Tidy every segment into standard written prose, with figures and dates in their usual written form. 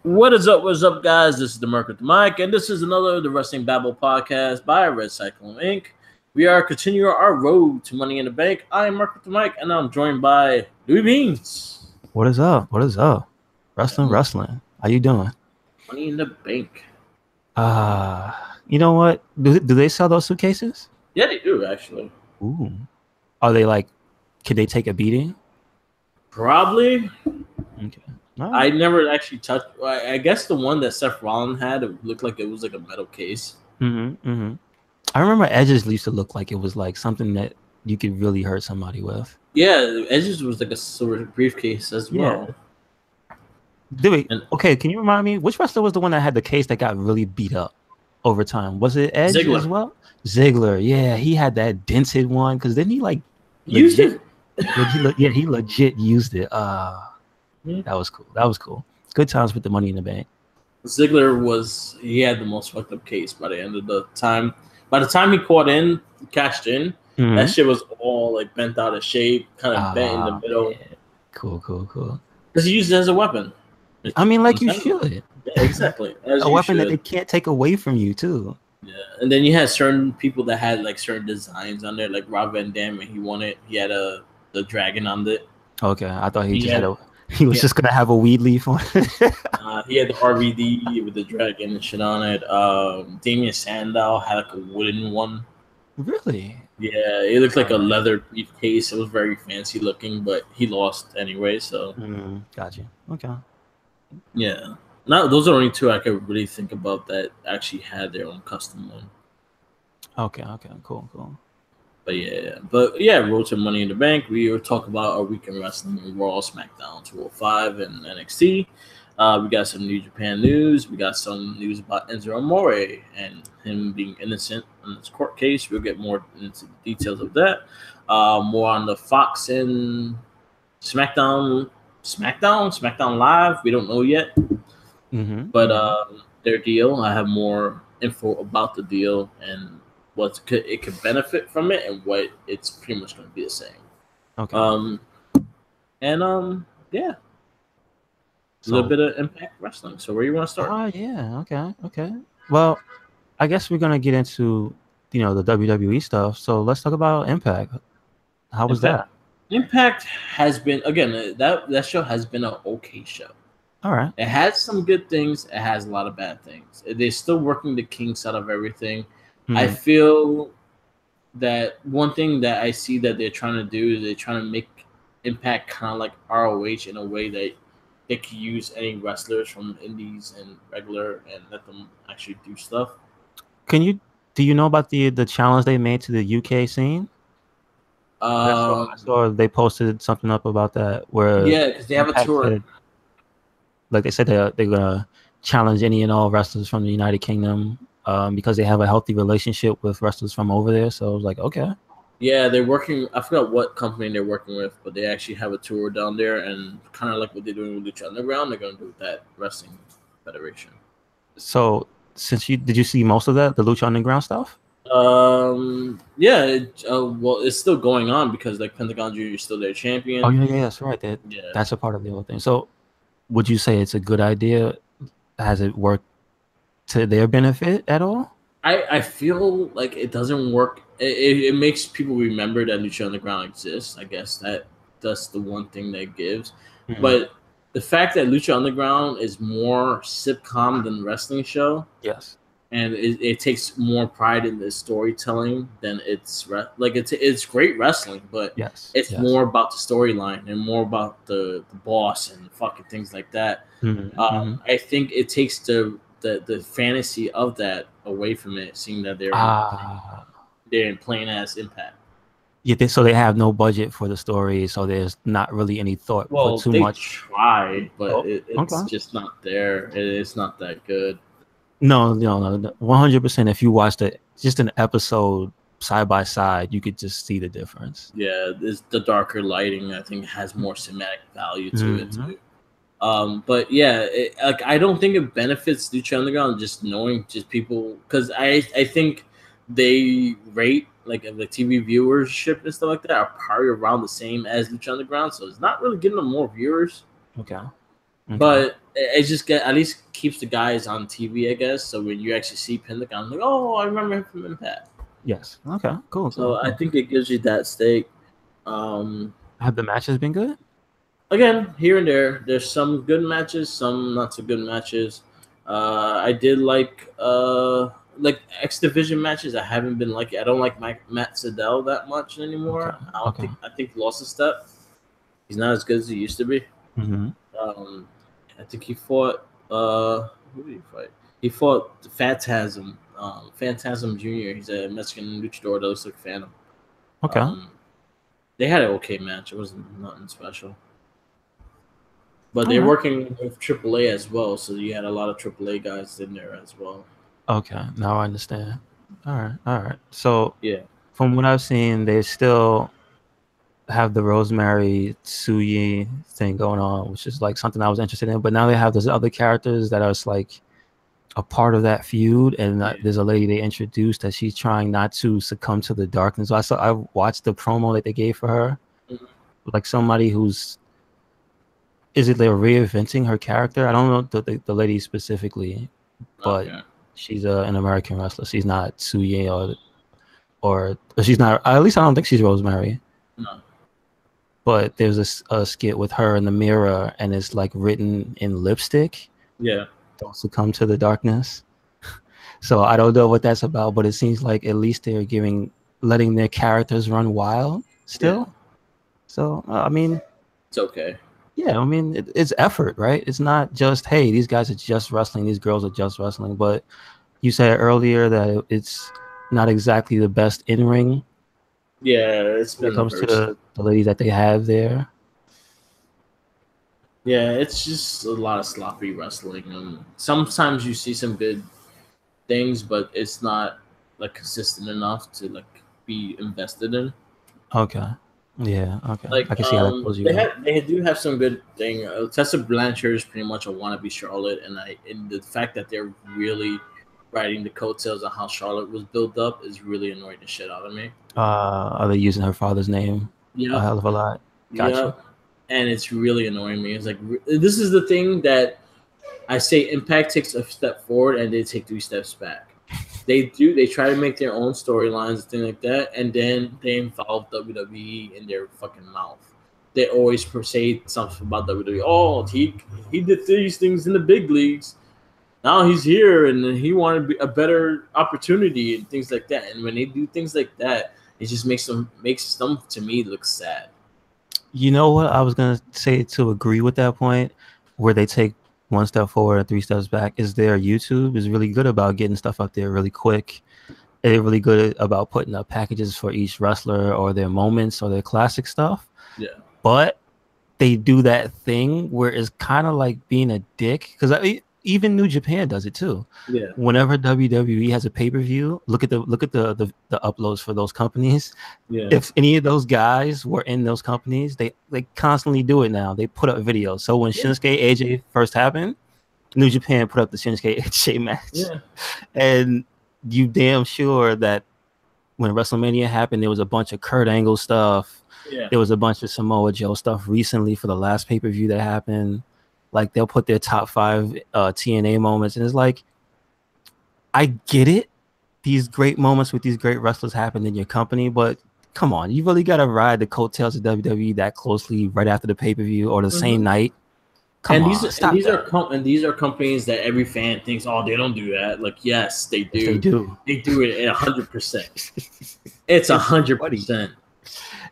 What is up? What's up, guys? This is the Merc with the Mic, and this is another the Wrestling Babble podcast by Red Cyclone Inc. We are continuing our road to Money in the Bank. I am Merc with the Mic, and I'm joined by Louis Beans. What is up? What is up? Wrestling. How you doing? Money in the Bank. You know what? Do they sell those suitcases? Yeah, they do actually. Ooh. Are they like? Can they take a beating? Probably. Okay. I never actually touched. I guess the one that Seth Rollins had, it looked like it was like a metal case. I remember Edge's used to look like it was like something that you could really hurt somebody with. Yeah, Edge's was like a sort of briefcase as well. Okay, can you remind me which wrestler was the one that had the case that got really beat up over time? Was it Edge Ziggler. as well? Ziggler, yeah, he had that dented one because then he like used it. he legit used it. That was cool. Good times with the Money in the Bank. Ziggler he had the most fucked up case by the end of the time. By the time he cashed in, that shit was all like bent out of shape, kind of bent in the middle. Yeah. Cool. Because he used it as a weapon. I mean, like you should. Yeah, exactly. A weapon that they can't take away from you, too. Yeah, and then you had certain people that had like certain designs on there, like Rob Van Dam, when he won it, he had the dragon on it. Okay, I thought he was just gonna have a weed leaf on it. He had the RVD with the dragon and shit on it. Damian Sandow had like a wooden one. Really? Yeah, it looked like a leather briefcase. It was very fancy looking, but he lost anyway. So got you. Okay. Yeah, those are only two I could really think about that actually had their own custom one. Okay, cool. But yeah, Road to Money in the Bank. We will talk about our weekend wrestling in Raw, SmackDown, 205, and NXT. We got some New Japan news. We got some news about Enzo Amore and him being innocent in this court case. We'll get more into the details of that. More on the Fox and SmackDown Live. We don't know yet. But their deal. I have more info about the deal and what it could benefit from it and what it's pretty much going to be the same. Okay. Yeah. A little bit of Impact Wrestling. So where you want to start? Oh, yeah. Okay. Well, I guess we're gonna get into the WWE stuff. So let's talk about Impact. How was that? Impact has been that show has been an okay show. All right. It has some good things. It has a lot of bad things. They're still working the kinks out of everything. I feel that one thing that I see that they're trying to do is they're trying to make Impact kind of like ROH in a way that they can use any wrestlers from indies and regular and let them actually do stuff. Do you know about the challenge they made to the UK scene? I saw they posted something up about that where because they have a tour. Like they said, they're gonna challenge any and all wrestlers from the United Kingdom because they have a healthy relationship with wrestlers from over there. So I was like, okay. Yeah, they're working. I forgot what company they're working with, but they actually have a tour down there, and kind of like what they're doing with Lucha Underground, they're going to do with that wrestling federation. So, did you see most of that, the Lucha Underground stuff? Yeah. Well, it's still going on because like Pentagon Jr. is still their champion. Oh yeah, that's right. That's a part of the whole thing. So, would you say it's a good idea? Has it worked to their benefit at all? I feel like it doesn't work. It makes people remember that Lucha Underground exists. I guess that's the one thing that gives. But the fact that Lucha Underground is more sitcom than wrestling show. Yes. And it takes more pride in the storytelling than it's great wrestling, but it's more about the storyline and more about the boss and fucking things like that. I think it takes the fantasy of that away from it, seeing that they're in plain ass Impact. Yeah, so they have no budget for the story, so there's not really any thought for too much. Try, but it's just not there. It's not that good. No, 100%. If you watched just an episode side by side, you could just see the difference. Yeah, the darker lighting, I think, has more cinematic value to it too. But yeah, I don't think it benefits Lucha Underground just knowing just people, because I think they rate like the TV viewership and stuff like that are probably around the same as Lucha Underground, so it's not really getting them more viewers. Okay. Okay. But it just at least keeps the guys on TV, I guess. So when you actually see Pentagon, like, oh, I remember him from Impact. Yes. Okay. Cool. So I think it gives you that stake. Have the matches been good? Again, here and there, there's some good matches, some not so good matches. I did like X Division matches. I haven't been I don't like Matt Sydal that much anymore. Okay. I think he lost a step. He's not as good as he used to be. Mm-hmm. I think he fought. Who did he fight? He fought Phantasm. Phantasm Jr. He's a Mexican luchador that looks like Phantom. Okay. They had an okay match. It wasn't nothing special. But they're working with AAA as well, so you had a lot of AAA guys in there as well. Okay, now I understand. All right. So yeah, from what I've seen, they still have the Rosemary Tsuyi thing going on, which is like something I was interested in. But now they have those other characters that are like a part of that feud, and there's a lady they introduced that she's trying not to succumb to the darkness. I watched the promo that they gave for her, like somebody who's. Is it they're reinventing her character? I don't know the lady specifically, but she's an American wrestler. She's not Tsuye or she's not. At least I don't think she's Rosemary. No. But there's a skit with her in the mirror, and it's like written in lipstick. Yeah. Don't succumb to the darkness. So I don't know what that's about, but it seems like at least they're letting their characters run wild still. Yeah. So I mean, it's okay. Yeah, I mean, it's effort, right? It's not just, hey, these guys are just wrestling, these girls are just wrestling. But you said earlier that it's not exactly the best in-ring. Yeah, it's when it comes to the ladies that they have there. Yeah, it's just a lot of sloppy wrestling. And sometimes you see some good things, but it's not like consistent enough to like be invested in. Okay. Yeah, okay. Like, I can see how that pulls you they do have some good thing. Tessa Blanchard is pretty much a wannabe Charlotte, and the fact that they're really riding the coattails on how Charlotte was built up is really annoying the shit out of me. Are they using her father's name a hell of a lot? Gotcha. Yeah, and it's really annoying me. It's like, this is the thing that I say Impact takes a step forward and they take 3 steps back. They try to make their own storylines and things like that, and then they involve WWE in their fucking mouth. They always say something about WWE. Oh, he did these things in the big leagues. Now he's here, and he wanted a better opportunity and things like that. And when they do things like that, it just makes them to me look sad. You know what I was gonna say to agree with that point, where they take 1 step forward and 3 steps back, is their YouTube is really good about getting stuff up there really quick. They're really good about putting up packages for each wrestler or their moments or their classic stuff. Yeah. But they do that thing where it's kind of like being a dick, because even New Japan does it too. Yeah. Whenever WWE has a pay-per-view, look at the uploads for those companies. Yeah. If any of those guys were in those companies, they constantly do it now. They put up videos. So when Shinsuke AJ first happened, New Japan put up the Shinsuke AJ match. Yeah. And you damn sure that when WrestleMania happened, there was a bunch of Kurt Angle stuff. Yeah. There was a bunch of Samoa Joe stuff recently for the last pay-per-view that happened. Like, they'll put their top 5 TNA moments, and it's like, I get it. These great moments with these great wrestlers happened in your company, but come on, you really got to ride the coattails of WWE that closely right after the pay-per-view or the same night. These are companies that every fan thinks, oh, they don't do that. Like, yes, they do. They do. They do it 100%. It's 100%.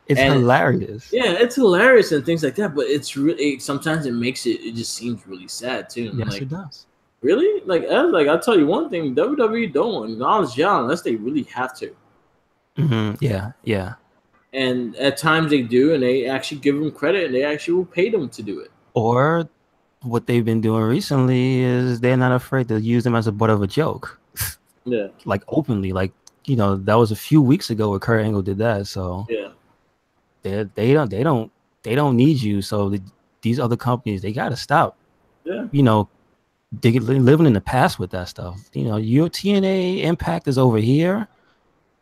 It's hilarious. Yeah, it's hilarious and things like that. But it's really, sometimes it just seems really sad too. Yes, like, it does. Really? I'll tell you one thing: WWE don't acknowledge y'all unless they really have to. Mm-hmm. Yeah. And at times they do, and they actually give them credit, and they actually will pay them to do it. Or what they've been doing recently is they're not afraid to use them as a butt of a joke. Yeah. Like, openly. Like, that was a few weeks ago where Kurt Angle did that. So yeah. They don't need you. So these other companies, they got to stop. Yeah. Living in the past with that stuff. Your TNA Impact is over here,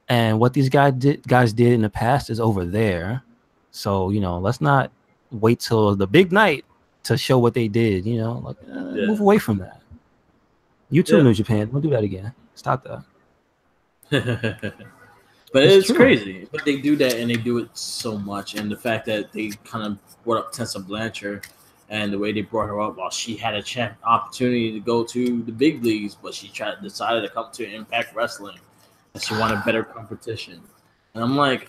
and what these guys did in the past is over there. So let's not wait till the big night to show what they did. You know, like move away from that. You too, New Japan. Don't do that again. Stop that. But it's crazy. But they do that, and they do it so much. And the fact that they kind of brought up Tessa Blanchard, and the way they brought her up, while she had a opportunity to go to the big leagues, but she decided to come to Impact Wrestling, and she wanted better competition. And I'm like,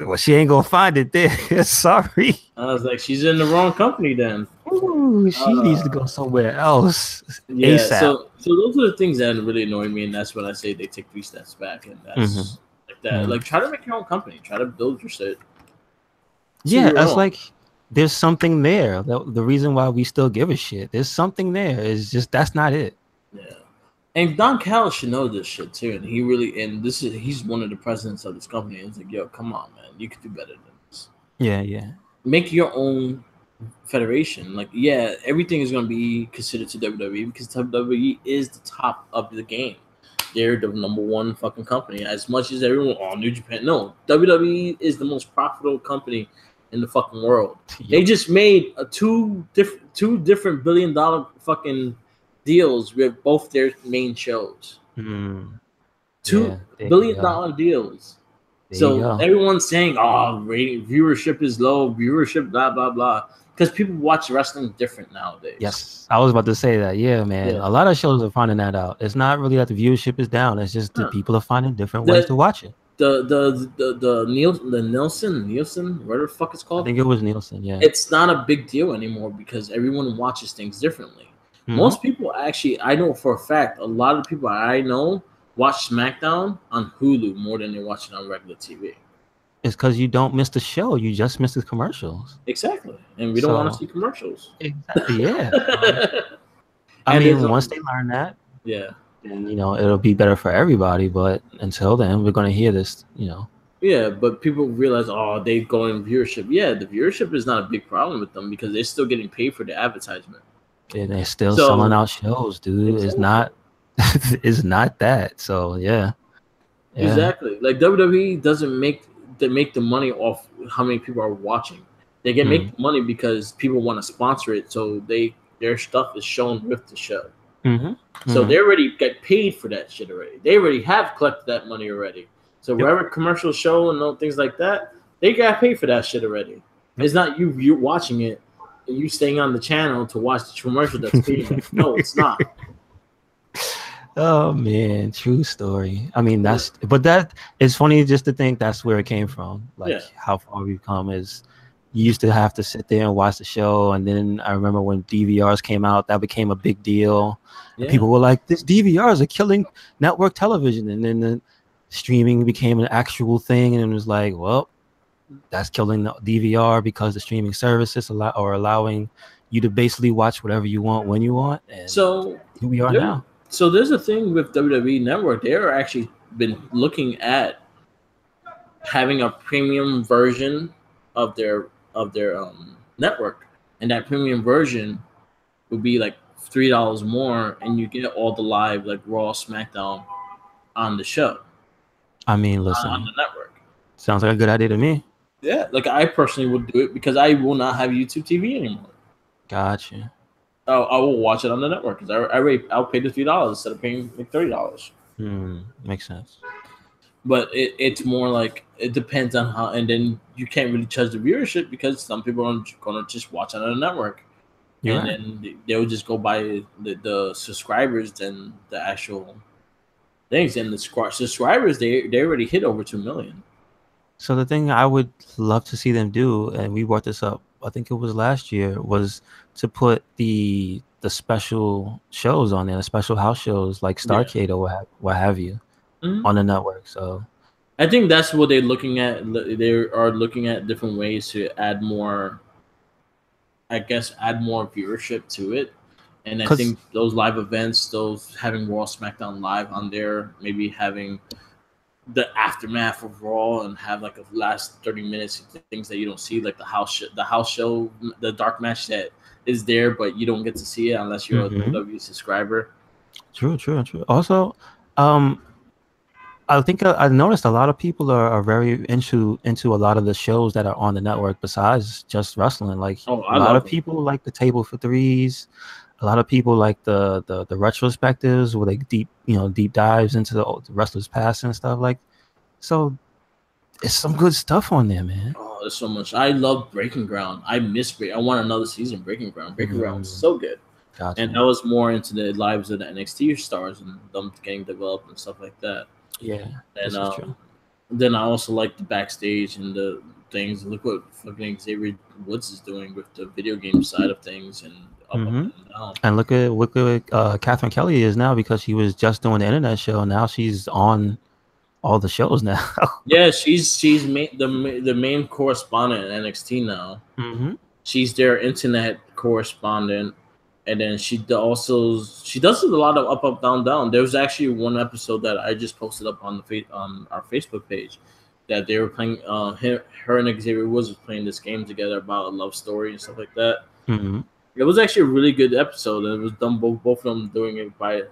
well, she ain't gonna find it there. Sorry. I was like, she's in the wrong company then. Ooh, she needs to go somewhere else. Yeah. ASAP. So those are the things that really annoy me, and that's when I say they take 3 steps back, and that's like that. Like, try to make your own company. Try to build your shit. Yeah, that's like there's something there. The reason why we still give a shit, there's something there. It's just that's not it. Yeah. And Don Callis should know this shit too, and he's one of the presidents of this company. And it's like, yo, come on, man, you could do better than this. Yeah. Make your own federation. Like, yeah, everything is gonna be considered to WWE because WWE is the top of the game. They're the #1 fucking company. As much as everyone, New Japan, no, WWE is the most profitable company in the fucking world. Yep. They just made two different $1 billion fucking deals with both their main shows. $2 billion deals. So everyone's saying, viewership is low, viewership, blah, blah, blah. Because people watch wrestling different nowadays. Yes, I was about to say that. Yeah, man. Yeah. A lot of shows are finding that out. It's not really that the viewership is down. It's just that people are finding different ways to watch it. The Nielsen, whatever the fuck it's called. I think it was Nielsen, yeah. It's not a big deal anymore because everyone watches things differently. Most people actually, I know for a fact, a lot of people I know watch SmackDown on Hulu more than they watch it on regular TV. It's because you don't miss the show. You just miss the commercials. Exactly. And we don't want to see commercials. Exactly, yeah. I mean, once they learn that, then, it'll be better for everybody. But until then, we're going to hear this, Yeah, but people realize, they go in viewership. Yeah, the viewership is not a big problem with them because they're still getting paid for the advertisement. And they're still selling out shows, dude. Exactly. It's not it's not that. So yeah. Exactly. Like WWE doesn't make the money off how many people are watching. They can make money because people want to sponsor it, so their stuff is shown with the show. So they already get paid for that shit already. They already have collected that money already. So wherever commercial show and things like that, they got paid for that shit already. It's not you watching it. You staying on the channel to watch the commercial that's paid. No, it's not. Oh man, true story. I mean, but it's funny just to think that's where it came from. Like how far we've come is you used to have to sit there and watch the show, and then I remember when DVRs came out, that became a big deal. Yeah. People were like, "This DVRs are killing network television," and then the streaming became an actual thing, and it was like, well, that's killing the DVR because the streaming services are allowing you to basically watch whatever you want when you want. And so here we are now. So there's a thing with WWE Network. They're actually been looking at having a premium version of their network, and that premium version would be like $3 more, and you get all the live like Raw, SmackDown on the show. I mean, listen, on the network. Sounds like a good idea to me. Yeah, like I personally would do it because I will not have YouTube TV anymore. Gotcha. I will watch it on the network because I'll pay the $3 instead of paying like $30. Makes sense. But it's more like it depends on how, and then you can't really judge the viewership because some people are gonna just watch it on the network, then they'll just go by the subscribers than the actual things. And the subscribers they already hit over 2 million. So the thing I would love to see them do, and we brought this up, I think it was last year, was to put the special shows on there, the special house shows like Starrcade or what have you, on the network. So I think that's what they're looking at. They are looking at different ways to add more viewership to it. And I think those live events, those having Raw, SmackDown live on there, maybe having the aftermath of Raw and have like a last 30 minutes of things that you don't see, like the house show, the dark match that is there, but you don't get to see it unless you're a WWE subscriber. True. Also, I think I noticed a lot of people are very into a lot of the shows that are on the network besides just wrestling. Like Oh, a I lot love of it. people like the Table for Threes. A lot of people like the retrospectives where they deep dives into the wrestlers past and stuff like. So it's some good stuff on there, man. Oh, there's so much. I love Breaking Ground. I miss I want another season of Breaking Ground. Breaking Ground was so good. And I Gotcha. was more into the lives of the NXT stars and them getting developed and stuff like that. Yeah, And this is true. then I also like the backstage and the things. Look what fucking Xavier Woods is doing with the video game side of things and up Hmm. and down. And look at Catherine Kelly is now, because she was just doing the internet show. Now she's on all the shows now. Yeah, she's the main correspondent in NXT now. Hmm. She's their internet correspondent, and then she does a lot of up down down. There was actually one episode that I just posted up on on our Facebook page that they were playing. Her and Xavier Woods was playing this game together about a love story and stuff like that. Hmm. It was actually a really good episode. And it was done both of them doing it by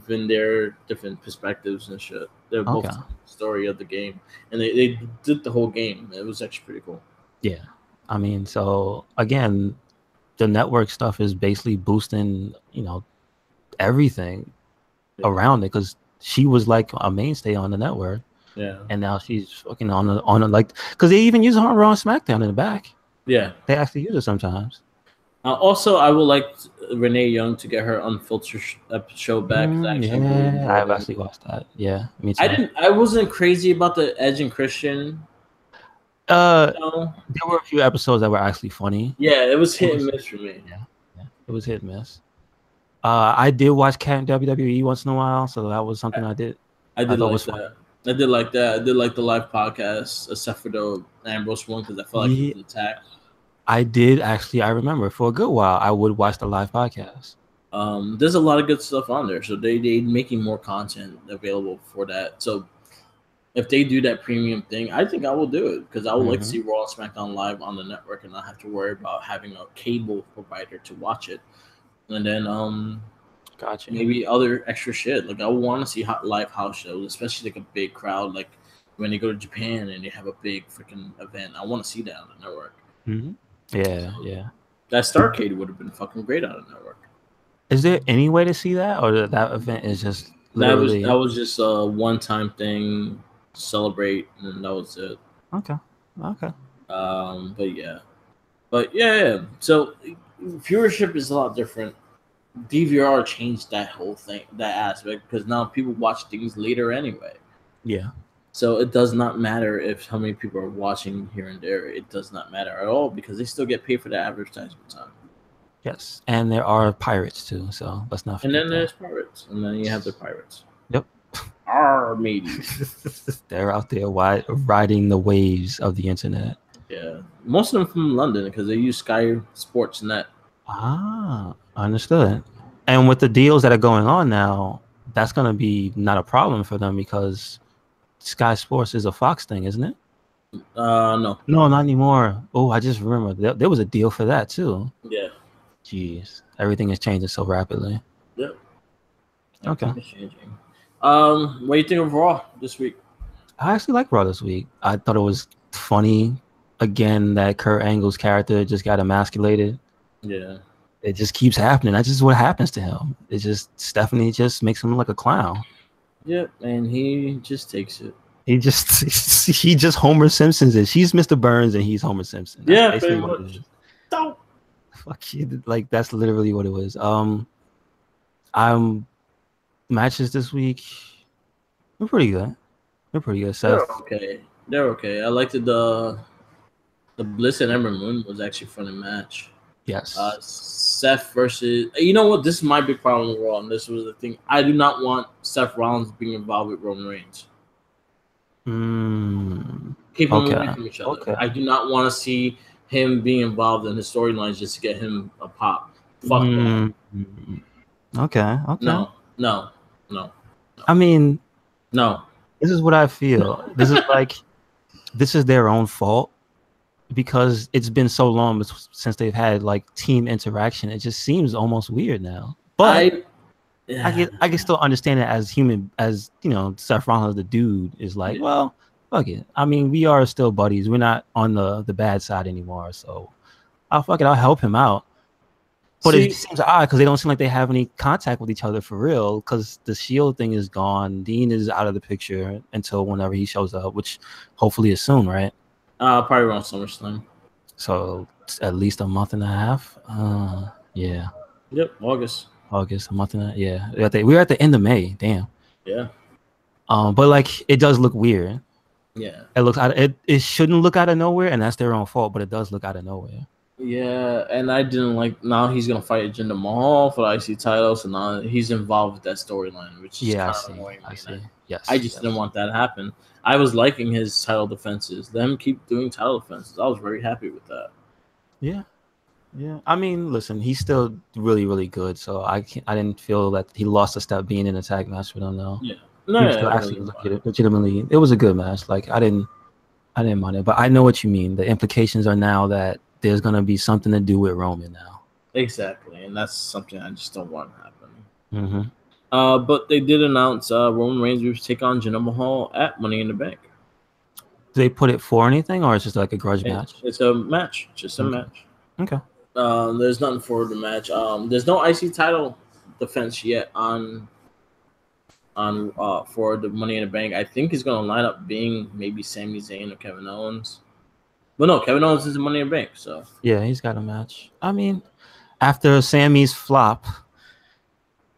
in their different perspectives and shit. They're both Okay. telling the story of the game, and they did the whole game. It was actually pretty cool. Yeah. I mean, so again, the network stuff is basically boosting, everything Yeah. around it, because she was like a mainstay on the network, Yeah, and now she's fucking on a like, because they even use her on Raw and SmackDown in the back. yeah. They actually use it sometimes. Also, I would like Renee Young to get her unfiltered show back. 'Cause I actually really Yeah, I've enjoyed it. actually watched that. Yeah, me too. I wasn't crazy about the Edge and Christian. Uh, You know? there were a few episodes that were actually funny. Yeah, it was hit It and was- miss for me. Yeah, it was hit and miss. I did watch Cat and WWE once in a while, so that was something I did. I did thought like was that. fun. I did like that. I did like the live podcast, except for the Ambrose one because I felt like Yeah. it was attacked. I did actually. I remember for a good while I would watch the live podcast. There's a lot of good stuff on there, so they making more content available for that. So if they do that premium thing, I think I will do it because I would like to see Raw and SmackDown live on the network and not have to worry about having a cable provider to watch it. And then Gotcha. maybe other extra shit. Like I want to see live house shows, especially like a big crowd, like when they go to Japan and they have a big freaking event. I want to see that on the network. Mm-hmm. Yeah, yeah. That Starcade would have been fucking great on the network. Is there any way to see that, or that event is just literally... That was just a one-time thing, celebrate, and that was it. Okay. But yeah. So viewership is a lot different. DVR changed that whole thing, that aspect, because now people watch things later anyway. Yeah. So it does not matter if how many people are watching here and there. It does not matter at all because they still get paid for the advertisement time. Yes, and there are pirates too, so let's not forget. And then there's pirates, and then you have the pirates. Yep. Matey. They're out there riding the waves of the internet. Yeah, most of them from London because they use Sky Sports Net. Ah, understood. And with the deals that are going on now, that's going to be not a problem for them because Sky Sports is a Fox thing, isn't it? No, not anymore. Oh, I just remember there was a deal for that too. Yeah. Jeez, everything is changing so rapidly. Yep. Okay. It's changing. What do you think of Raw this week? I actually like Raw this week. I thought it was funny. Again, that Kurt Angle's character just got emasculated. Yeah. It just keeps happening. That's just what happens to him. It just Stephanie just makes him look like a clown. Yep, and he just takes it. He just Homer Simpsons it. She's Mr. Burns and he's Homer Simpson. That's pretty much. Don't. Fuck you. Like that's literally what it was. Matches this week. They're pretty good. So They're okay. I liked the Bliss and Ember Moon was actually a funny match. Yes. Seth versus, you know what? This is my big problem with Raw, and this was the thing. I do not want Seth Rollins being involved with Roman Reigns. Keep them away from each other. Okay. I do not want to see him being involved in his storylines just to get him a pop. Fuck that. Okay. No. I mean, no. This is what I feel. This is this is their own fault because it's been so long since they've had like team interaction. It just seems almost weird now. But Yeah. I can still understand it as human, as you know, Seth Rollins, the dude, is like, Yeah. well, fuck it. I mean, we are still buddies. We're not on the bad side anymore. So I'll fuck it. I'll help him out. But it See, seems odd because they don't seem like they have any contact with each other for real. Because the Shield thing is gone. Dean is out of the picture until whenever he shows up, which hopefully is soon, right? probably around SummerSlam. So at least a month and a half. Yeah, Yep, August. August, a month and a half. Yeah, we're at the end of May. Damn. Yeah. But like it does look weird. Yeah. It looks out. It shouldn't look out of nowhere, and that's their own fault. But it does look out of nowhere. Yeah, and I didn't like. Now he's gonna fight Jinder Mahal for the IC title, so now he's involved with that storyline, which is Yeah, I kind of see. annoying. I see. Yes. I just didn't want that to happen. I was liking his title defenses. Let him keep doing title defenses. I was very happy with that. Yeah. Yeah. I mean, listen, he's still really, really good. So I didn't feel that he lost a step being in a tag match with him though. Yeah. He No, was still actually legitimately. It was a good match. Like I didn't mind it, but I know what you mean. The implications are now that there's gonna be something to do with Roman now. exactly, and that's something I just don't want to happen. Mm-hmm. But they did announce Roman Reigns will take on Jinder Mahal at Money in the Bank. Do they put it for anything, or it's just like a grudge match? It's a match, just a match. Okay. There's nothing for the match. There's no IC title defense yet on for the Money in the Bank. I think he's gonna line up being maybe Sami Zayn or Kevin Owens. But no, Kevin Owens is the Money in the Bank, so yeah, he's got a match. I mean, after Sammy's flop,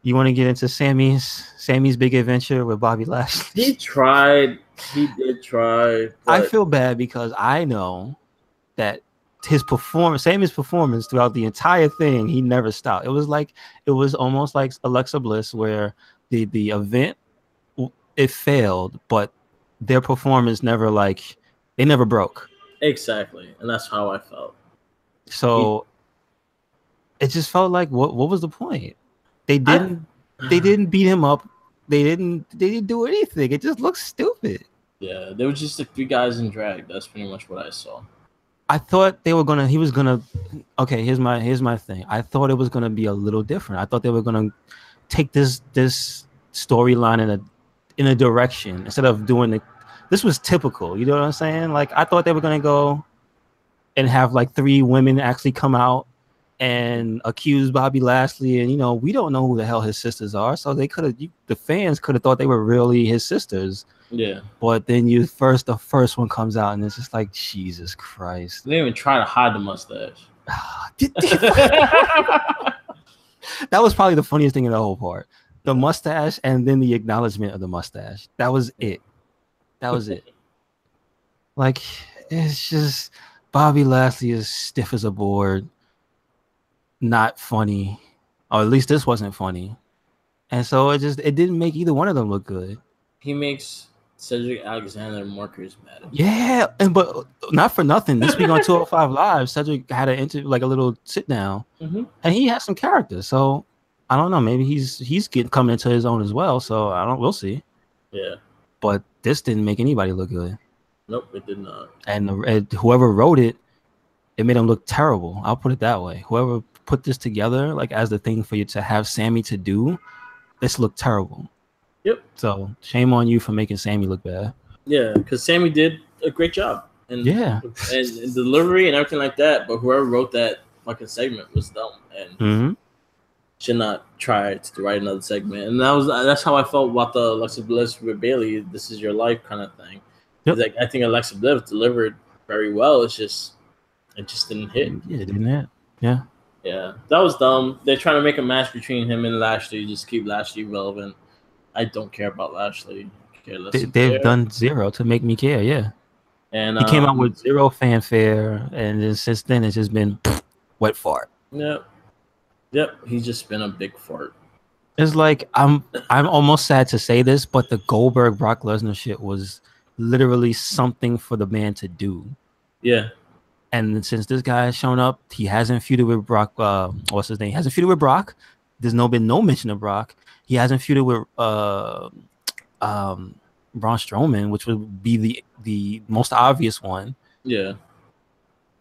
you want to get into Sammy's big adventure with Bobby Lashley. He tried. He did try. I feel bad because I know that Sammy's performance throughout the entire thing, he never stopped. It was almost like Alexa Bliss, where the event it failed, but their performance never they never broke. Exactly, and that's how I felt. So it just felt like what was the point? They didn't beat him up. They didn't do anything. It just looked stupid. Yeah, there was just a few guys in drag. That's pretty much what I saw. I thought he was gonna okay, here's my thing. I thought it was gonna be a little different. I thought they were gonna take this storyline in a direction instead of doing this was typical, you know what I'm saying? Like I thought they were gonna go and have like 3 women actually come out and accuse Bobby Lashley, and we don't know who the hell his sisters are, so they the fans could have thought they were really his sisters. Yeah, but then the first one comes out and it's just like Jesus Christ. They didn't even try to hide the mustache. That was probably the funniest thing in the whole part. The mustache and then the acknowledgement of the mustache. That was it. Like it's just Bobby Lashley is stiff as a board. Not funny, or at least this wasn't funny, and so it didn't make either one of them look good. He makes Cedric Alexander more charismatic. Yeah, but not for nothing. This week on 205 Live, Cedric had an interview, like a little sit down, and he has some character. So I don't know. Maybe he's coming into his own as well. So we'll see. Yeah, but this didn't make anybody look good. Nope, it did not. And whoever wrote it made him look terrible. I'll put it that way. Whoever put this together, like as the thing for you to have Sammy to do, this looked terrible. Yep. So shame on you for making Sammy look bad. Yeah, because Sammy did a great job. And delivery and everything like that. But whoever wrote that fucking segment was dumb and should not try to write another segment. And that's how I felt about the Alexa Bliss with Bayley. This is your life kind of thing. Yep. Like I think Alexa Bliss delivered very well. It just didn't hit. Yeah, it didn't hit. Yeah. Yeah, that was dumb. They're trying to make a match between him and Lashley. Just keep Lashley relevant. I don't care about Lashley. They've done zero to make me care. Yeah, and he came out with zero fanfare, and then since then it's just been wet fart. Yep. He's just been a big fart. It's like I'm almost sad to say this, but the Goldberg Brock Lesnar shit was literally something for the man to do. Yeah. And since this guy has shown up, he hasn't feuded with Brock. What's his name? He hasn't feuded with Brock. There's been no mention of Brock. He hasn't feuded with Braun Strowman, which would be the most obvious one. Yeah.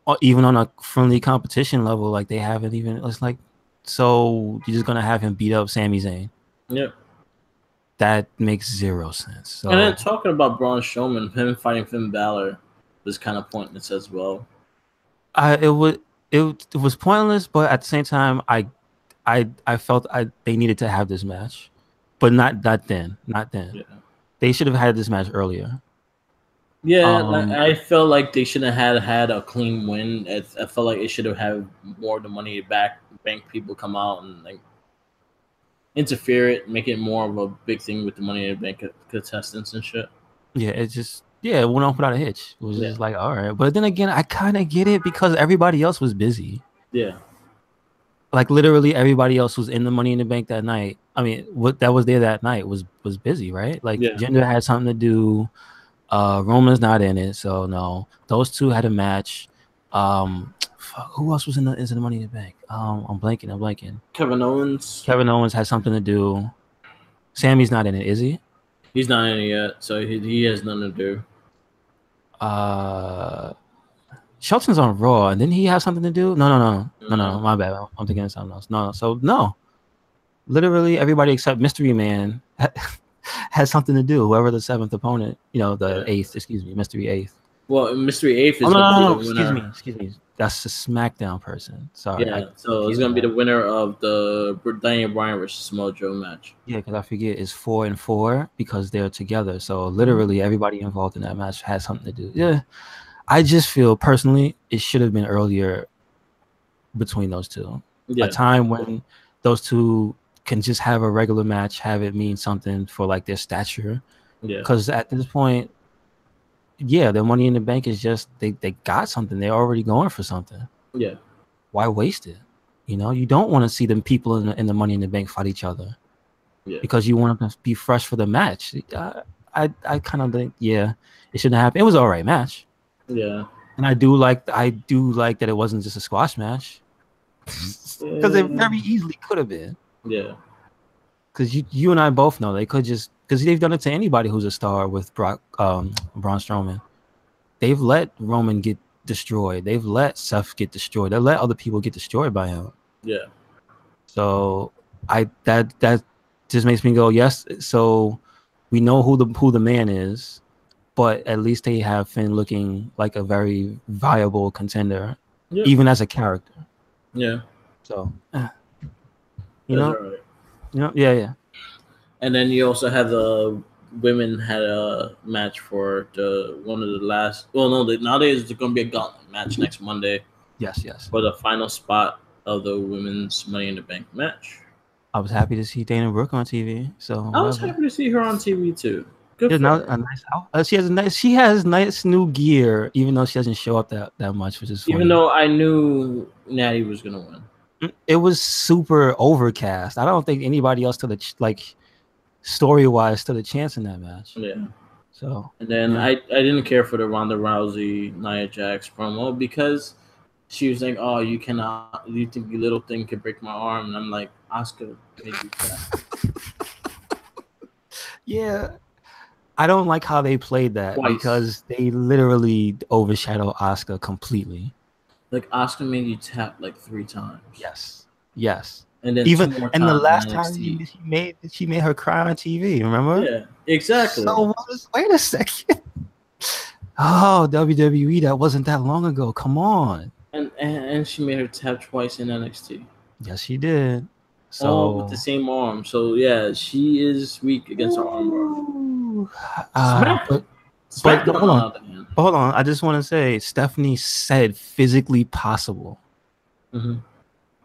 Or even on a friendly competition level, like they haven't even. It's like, so you're just gonna have him beat up Sami Zayn? Yep. That makes zero sense. So, and then talking about Braun Strowman, him fighting Finn Balor was kind of pointless as well. it was pointless, but at the same time, I felt they needed to have this match, but not then. Yeah. They should have had this match earlier. Yeah, I felt like they shouldn't have had a clean win. I felt like it should have had more of the money back, bank people come out and like interfere it, make it more of a big thing with the money in the bank contestants and shit. Yeah, it went off without a hitch. It was just like, all right. But then again, I kind of get it because everybody else was busy. Yeah. Like literally everybody else was in the Money in the Bank that night. I mean, what that was there that night was busy, right? Like Jinder had something to do. Roman's not in it, so no. Those two had a match. Who else was in the Money in the Bank? I'm blanking. Kevin Owens. Kevin Owens had something to do. Sammy's not in it, is he? He's not in it yet, so he has nothing to do. Shelton's on Raw, and didn't he have something to do? No. My bad. I'm thinking of something else. No. Literally everybody except Mystery Man has something to do. Whoever the seventh opponent, the eighth. Excuse me, Mystery Eighth. Well, Mystery Eighth is Excuse me. That's the SmackDown person. Sorry. Yeah, so he's gonna be the winner of the Daniel Bryan versus Samoa Joe match. Yeah, because I forget it's 4 and 4 because they're together. So literally everybody involved in that match has something to do. Yeah. I just feel personally it should have been earlier between those two. A time when those two can just have a regular match, have it mean something for like their stature. Yeah. Because at this point, their Money in the Bank is just they got something. They're already going for something. Yeah. Why waste it? You don't want to see them people in the Money in the Bank fight each other. Yeah. Because you want them to be fresh for the match. I kind of think it shouldn't happen. It was an all right match. Yeah, and I do like that it wasn't just a squash match because it very easily could have been. Yeah, because you and I both know they could just because they've done it to anybody who's a star with Braun Strowman. They've let Roman get destroyed. They've let Seth get destroyed. They let other people get destroyed by him. Yeah. So that just makes me go yes. So we know who the man is. But at least they have Finn looking like a very viable contender, even as a character. Yeah. So, yeah. And then you also have the women had a match for one of the last. Well, no, nowadays there's going to be a gauntlet match next Monday. Yes. For the final spot of the women's Money in the Bank match. I was happy to see Dana Brooke on TV. So I was happy to see her on TV too. Good she has nice new gear, even though she doesn't show up that much, which is funny. Even though I knew Natty was gonna win. It was super overcast. I don't think anybody else story-wise stood a chance in that match. Yeah. So and then I didn't care for the Ronda Rousey Nia Jax promo because she was like, "Oh, you cannot. You think your little thing could break my arm?" And I'm like, "Asuka made you cry." Yeah. I don't like how they played that because they literally overshadow Asuka completely. Like Asuka made you tap like 3 times. Yes. And then the last time she made her cry on TV. Remember? Yeah, exactly. So wait a second. Oh, WWE, that wasn't that long ago. Come on. And she made her tap twice in NXT. Yes, she did. So all with the same arm. So yeah, she is weak against her arm. But hold on. I just want to say Stephanie said physically possible. Mm-hmm.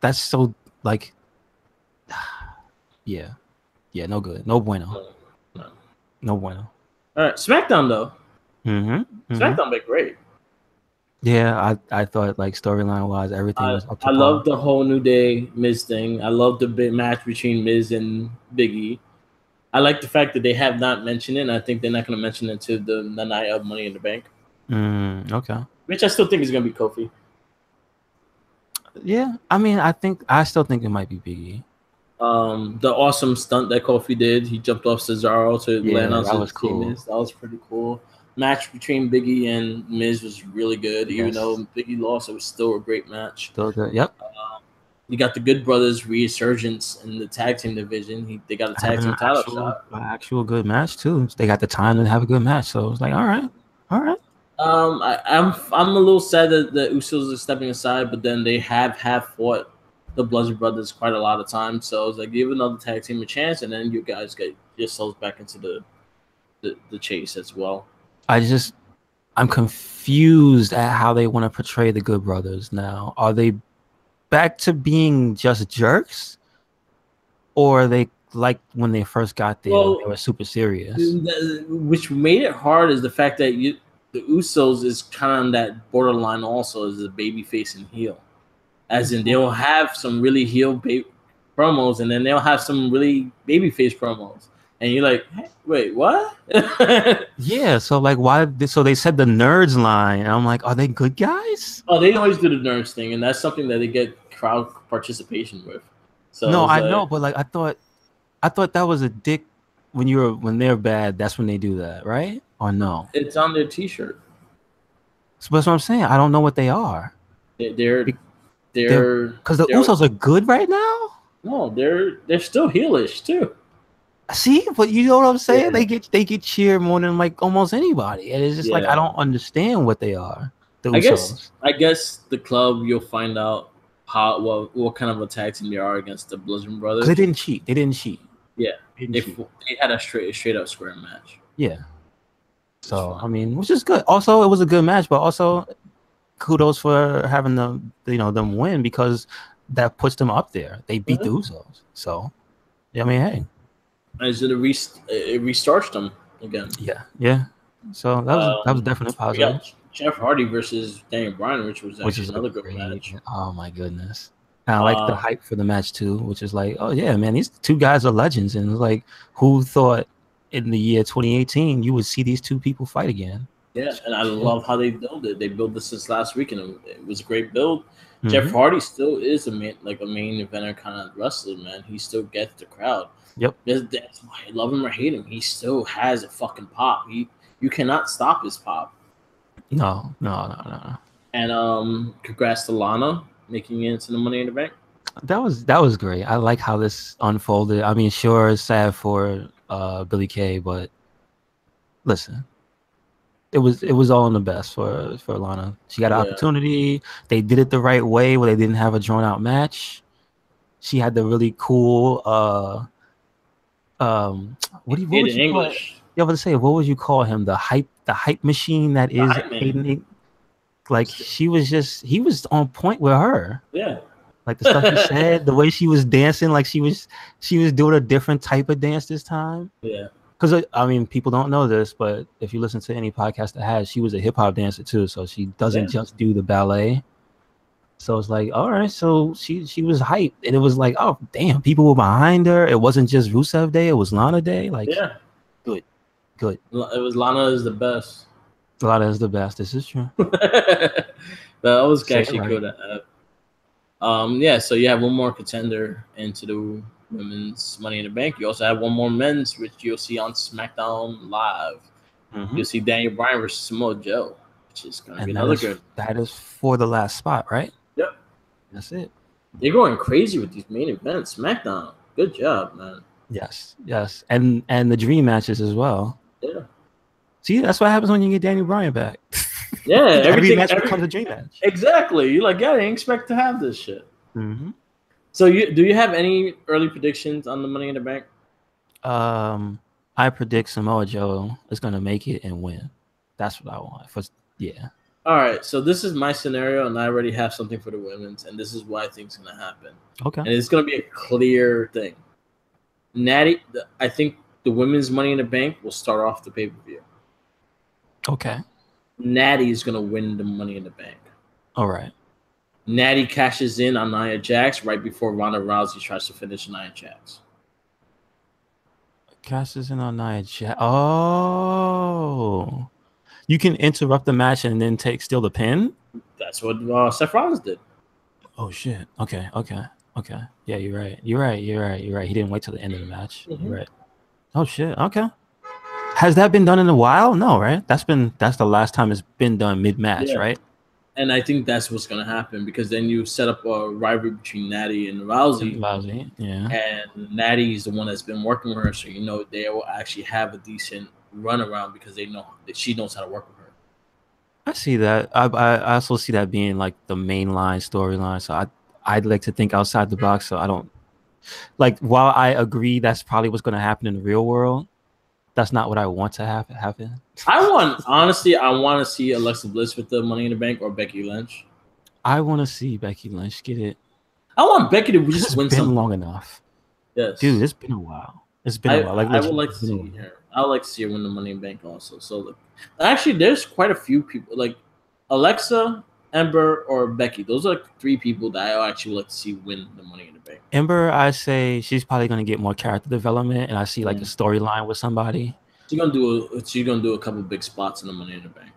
That's so like, yeah, no good, no bueno, no bueno. All right, SmackDown though. SmackDown been great. Yeah, I thought like storyline wise, everything was up to par. love the whole New Day Miz thing. I love the big match between Miz and Big E. I like the fact that they have not mentioned it, and I think they're not going to mention it to the night of Money in the Bank. Okay. Which I still think is going to be Kofi. Yeah, I mean, I still think it might be Big E. The awesome stunt that Kofi did, he jumped off Cesaro to land on his cool. Miz. That was pretty cool. Match between Big E and Miz was really good. Even though Big E lost, it was still a great match. Still good, yep. You got the Good Brothers resurgence in the tag team division. They got a tag team title shot. An actual good match too. They got the time to have a good match. So it's like, all right. I'm a little sad that the Usos are stepping aside, but then they have fought the Bludgeon Brothers quite a lot of times. So it's like give another tag team a chance, and then you guys get yourselves back into the chase as well. I'm confused at how they want to portray the Good Brothers now. Are they back to being just jerks, or are they like when they first got there? They were super serious. Which made it hard is the fact that the Usos is kind of on that borderline also as a baby face and heel. As in, they'll have some really heel promos, and then they'll have some really babyface promos. And you're like, hey, wait, what? Yeah, so like, why? So they said the nerds line, and I'm like, are they good guys? Oh, they always do the nerds thing, and that's something that they get crowd participation with. So no, I know, but like, I thought that was a dick when they're bad. That's when they do that, right? Or no? It's on their T-shirt. So that's what I'm saying. I don't know what they are. They're because the Usos are good right now. No, they're still heelish too. See, but you know what I'm saying? Yeah. They get cheered more than like almost anybody, and it's just like I don't understand what they are. The Usos. I guess the club you'll find out what kind of a tag team they are against the Bludgeon Brothers. They didn't cheat. Yeah, they had a straight up square match. Yeah. So I mean, which is good. Also, it was a good match, but also kudos for having them win because that puts them up there. They beat the Usos. So I mean, hey. As it restarts them again. Yeah. So that was definitely positive. We got Jeff Hardy versus Daniel Bryan, which was another good match. Oh my goodness. And I like the hype for the match too, which is like, oh yeah, man, these two guys are legends, and it's like, who thought in the year 2018 you would see these two people fight again? Yeah, and I love how they built it. They built this since last week, and it was a great build. Mm-hmm. Jeff Hardy still is a main eventer kind of wrestler, man. He still gets the crowd. Yep. That's why I love him or hate him. He still has a fucking pop. You cannot stop his pop. No. And congrats to Lana making it into the Money in the Bank. That was great. I like how this unfolded. I mean, sure, it's sad for Billie Kay, but listen, it was all in the best for Lana. She got an opportunity. They did it the right way where they didn't have a drawn out match. She had the really cool what would you call it? Yeah, I was gonna say, what would you call him? The hype machine that is Aiden. Like he was on point with her. Yeah. Like the stuff she said, the way she was dancing, like she was doing a different type of dance this time. Yeah. Because I mean, people don't know this, but if you listen to any podcast that has, she was a hip hop dancer too. So she doesn't just do the ballet. So it's like, all right, so she was hyped, and it was like, oh damn, people were behind her. It wasn't just Rusev Day; it was Lana Day. Like, good. It was Lana is the best. Lana is the best. This is true. That was actually good at that. So you have one more contender into the women's Money in the Bank. You also have one more men's, which you'll see on SmackDown Live. Mm-hmm. You'll see Daniel Bryan versus Samoa Joe, which is going to be another good. That is for the last spot, right? Yep. That's it. They're going crazy with these main events. SmackDown. Good job, man. Yes. And the dream matches as well. Yeah. See, that's what happens when you get Daniel Bryan back. Yeah, every match becomes a dream match. Exactly. You're like, yeah, I didn't expect to have this shit. Mm-hmm. So do you have any early predictions on the Money in the Bank? I predict Samoa Joe is going to make it and win. That's what I want. All right, so this is my scenario, and I already have something for the women's, and this is what I think is going to happen. Okay. And it's going to be a clear thing. I think the women's Money in the Bank will start off the pay-per-view. Okay. Natty is going to win the Money in the Bank. All right. Natty cashes in on Nia Jax right before Ronda Rousey tries to finish Nia Jax. Cashes in on Nia Jax. Oh. You can interrupt the match and then steal the pin? That's what Seth Rollins did. Oh, shit. Okay. Yeah, you're right. He didn't wait till the end of the match. Mm-hmm. You're right. Oh, shit. Okay. Has that been done in a while? No, right? That's the last time it's been done mid-match, right? And I think that's what's gonna happen because then you set up a rivalry between Natty and Rousey, yeah. and Natty is the one that's been working with her, so they will actually have a decent runaround because they know that she knows how to work with her. I see that. I also see that being like the mainline storyline. So I'd like to think outside the box. So I don't like. While I agree that's probably what's going to happen in the real world, that's not what I want to happen. Honestly, I want to see Alexa Bliss with the Money in the Bank or Becky Lynch. I want to see Becky Lynch get it. I want Becky to just win something. It's been long enough. Yes, dude, it's been a while. It's been a while. Like I would like to see her. I would like to see her win the Money in the Bank also. So look, actually, there's quite a few people like Alexa, Ember, or Becky. Those are like 3 people that I actually like to see win the Money in the Bank. Ember, I say she's probably going to get more character development, and I see like a storyline with somebody. She's gonna do a couple big spots in the Money in the Bank.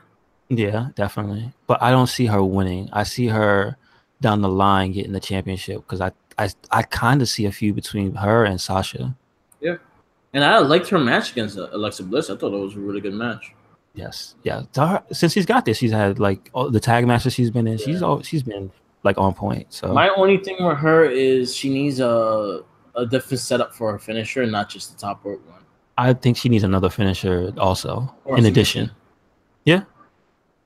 Yeah, definitely. But I don't see her winning. I see her down the line getting the championship because I kind of see a feud between her and Sasha. Yeah, and I liked her match against Alexa Bliss. I thought it was a really good match. Yes, yeah. Since she's got this, she's had like all the tag matches she's been in. Yeah. She's been like on point. So my only thing with her is she needs a different setup for her finisher, not just the top rope one. I think she needs another finisher also. In addition, yeah.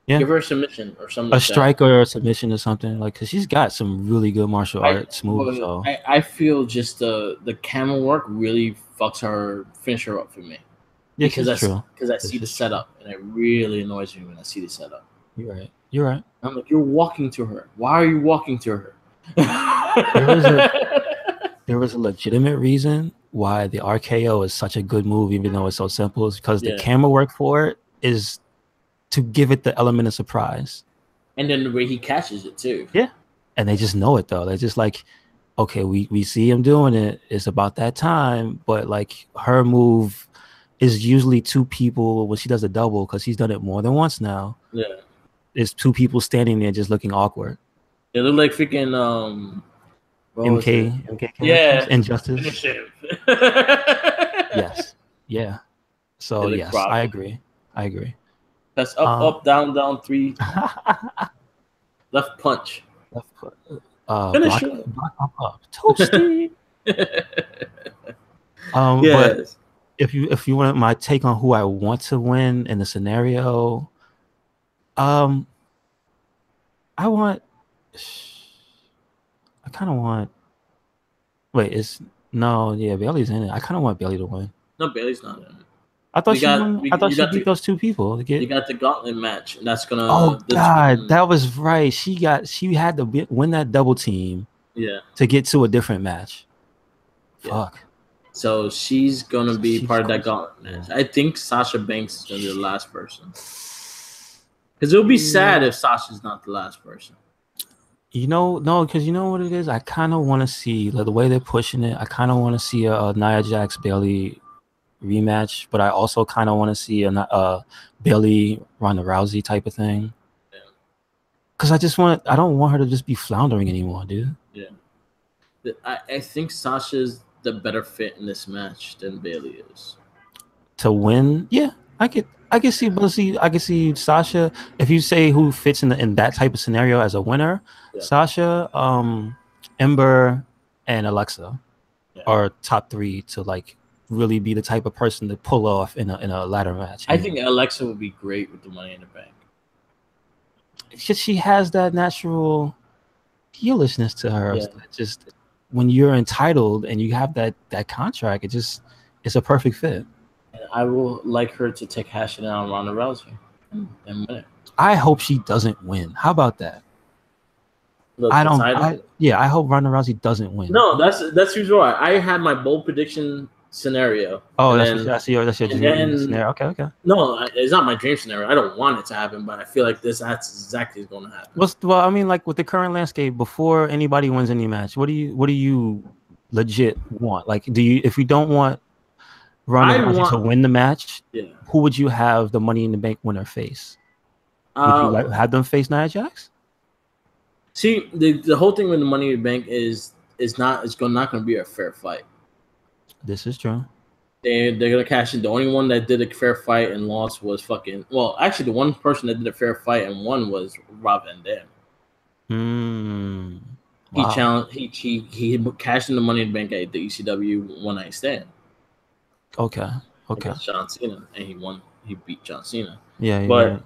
Give her a submission or something. A strike or a submission or something because she's got some really good martial arts moves. So I feel just the camera work really fucks her finisher up for me. Yeah, because I see the setup and it really annoys me when I see the setup. You're right. I'm like, you're walking to her. Why are you walking to her? There was a legitimate reason why the RKO is such a good move, even though it's so simple. Is because the camera work for it is to give it the element of surprise. And then the way he catches it too. Yeah. And they just know it though. They're just like, okay, we see him doing it. It's about that time. But like her move is usually 2 people when she does a double because she's done it more than once now. Yeah. There's 2 people standing there just looking awkward. They look like freaking MK yeah, Injustice. Yes. Yeah. So yes, I agree. That's up, down, down, 3. Left punch. Finish block, up. Toasty. Yes. But if you want my take on who I want to win in the scenario, I kind of want. Wait, Bailey's in it. I kind of want Bailey to win. No, Bailey's not in it. I thought she beat those 2 people. You got the gauntlet match, and that's gonna. Oh God, that was right. She had to win that double team. Yeah. To get to a different match. Yeah. Fuck. So she's gonna be part of that gauntlet match. I think Sasha Banks is gonna be the last person. Because it'll be sad if Sasha's not the last person. No, because you know what it is? I kind of want to see the way they're pushing it. I kind of want to see a Nia Jax Bailey rematch, but I also kind of want to see a Bailey Ronda Rousey type of thing. Yeah. Because I don't want her to just be floundering anymore, dude. Yeah. I think Sasha's the better fit in this match than Bailey is. To win? Yeah, I can see Sasha. If you say who fits in that type of scenario as a winner, Sasha, Ember, and Alexa are top 3 to like really be the type of person to pull off in a ladder match. I think Alexa would be great with the Money in the Bank. She has that natural heelishness to her. Yeah. Just when you're entitled and you have that contract, it's a perfect fit. And I will like her to take Hash down Ronda Rousey and win it. I hope she doesn't win. How about that? I hope Ronda Rousey doesn't win. No, that's why I had my bold prediction scenario. Oh, that's your dream scenario. Okay. No, it's not my dream scenario. I don't want it to happen, but I feel like that's exactly what's going to happen. Well, I mean, like with the current landscape, before anybody wins any match, what do you legit want? Like, if you don't want Ronda Rousey to win the match, who would you have the Money in the Bank winner face? Would you have them face Nia Jax? See, the whole thing with the Money in the Bank is not going to be a fair fight. This is true. They're gonna cash in. The only one that did a fair fight and lost was fucking. Well, actually, the one person that did a fair fight and won was Rob Van Dam. He Wow. challenged. He cashed in the Money in the Bank at the ECW One Night Stand. Okay. Against John Cena, and he won. He beat John Cena. Yeah. But Right.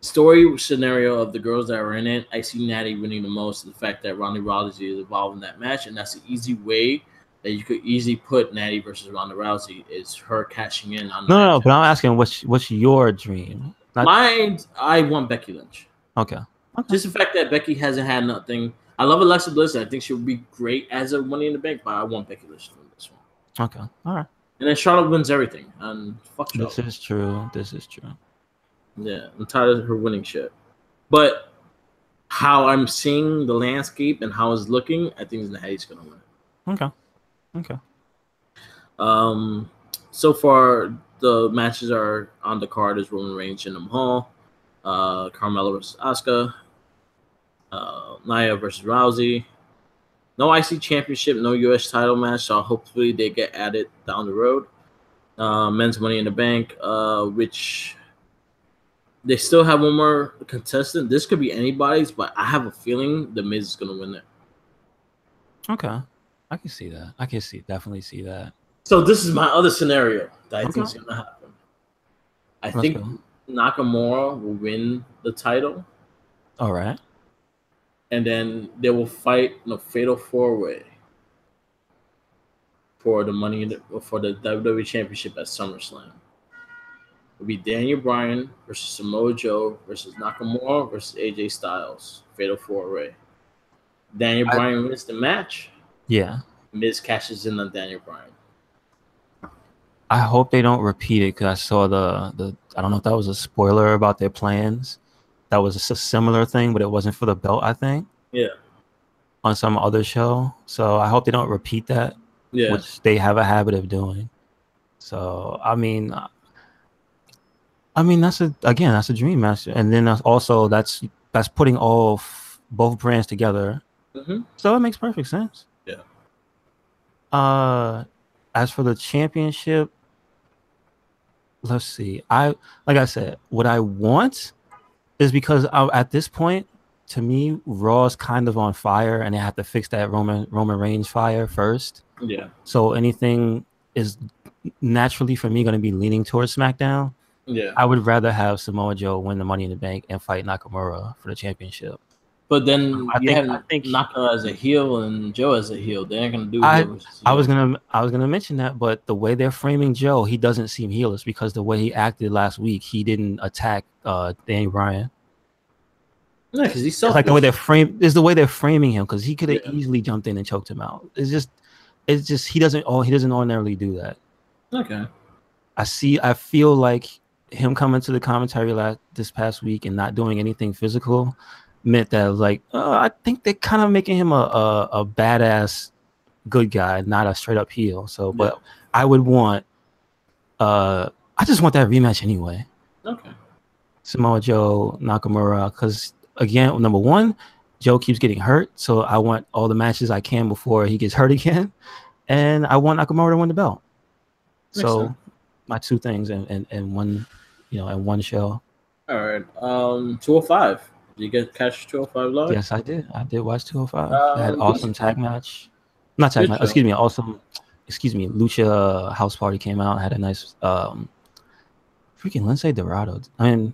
story scenario of the girls that were in it, I see Natty winning the most. The fact that Ronda Rousey is involved in that match, and that's the easy way that you could easily put Natty versus Ronda Rousey is her cashing in on. No. But I'm asking, what's your dream? Mine, I want Becky Lynch. Okay. Just the fact that Becky hasn't had nothing. I love Alexa Bliss. I think she'll be great as a Money in the Bank, but I want Becky Lynch to win this one. Okay. All right. And then Charlotte wins everything. And fuck Charlotte. This is true. Yeah, I'm tired of her winning shit. But how I'm seeing the landscape and how it's looking, I think Natty's gonna win. Okay. So far the matches are on the card is Roman Reigns, Jinder Mahal, Carmella versus Asuka, Nia versus Rousey. No IC championship, no US title match, so hopefully they get added down the road. Men's Money in the Bank, which they still have one more contestant. This could be anybody's, but I have a feeling The Miz is going to win it. Okay. I can see that. Definitely see that. So this is my other scenario that I think is going to happen. I think Nakamura will win the title. All right. And then they will fight in a fatal four-way for the for the WWE Championship at SummerSlam. It'll be Daniel Bryan versus Samoa Joe versus Nakamura versus AJ Styles. Fatal four-way. Daniel Bryan wins the match. Yeah. Miz cashes in on Daniel Bryan. I hope they don't repeat it because I saw the I don't know if that was a spoiler about their plans. That was a similar thing, but it wasn't for the belt, I think. Yeah. On some other show. So I hope they don't repeat that. Yeah. Which they have a habit of doing. So I mean that's a dream match, and then also that's putting both brands together. Mm-hmm. So it makes perfect sense. Yeah. As for the championship, let's see. Like I said, what I want is because at this point, to me, Raw's kind of on fire, and they have to fix that Roman Reigns fire first. Yeah. So anything is naturally for me going to be leaning towards SmackDown. Yeah. I would rather have Samoa Joe win the Money in the Bank and fight Nakamura for the championship. But then I think Naka as a heel and Joe as a heel. They ain't gonna do. I was gonna mention that, but the way they're framing Joe, he doesn't seem heelish because the way he acted last week, he didn't attack Daniel Bryan. Yeah, because he's selfish. Like the way they're framing him, because he could have easily jumped in and choked him out. It's just he doesn't ordinarily do that. Okay. I feel like him coming to the commentary this past week and not doing anything physical meant that like I think they're kind of making him a badass good guy, not a straight up heel. So, but I would want I just want that rematch anyway. Okay. Samoa Joe Nakamura, because again, number one, Joe keeps getting hurt, so I want all the matches I can before he gets hurt again, and I want Nakamura to win the belt. So my two things and one, in one show. All right. 205. Did you catch 205 live? Yes, I did. I did watch 205. They had awesome tag match. Not tag match. Excuse me. Lucha House Party came out. Had a nice freaking Lindsay Dorado. I mean,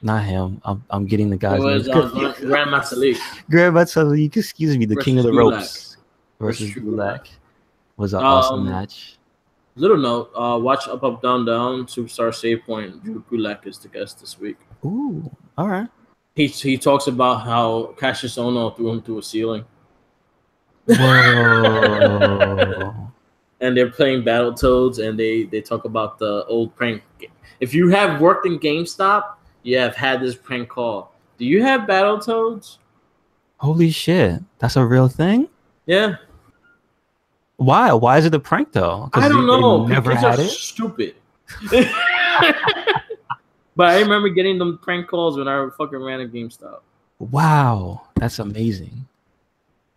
not him. I'm getting the guys. It was Grand Metalik. Grand Metalik. Excuse me. The King of the Ropes versus Gulak was an awesome match. Little note, watch Up Up Down Down, Superstar Save Point. Drew Gulak is the guest this week. Ooh, all right. He talks about how Cassius Ohno threw him through a ceiling. Whoa. And they're playing Battletoads, and they talk about the old prank. If you have worked in GameStop, you have had this prank call. Do you have Battletoads? Holy shit. That's a real thing? Yeah. Why? Why is it a prank though? I don't know. Never had it. Stupid. But I remember getting them prank calls when I fucking ran a GameStop. Wow, that's amazing.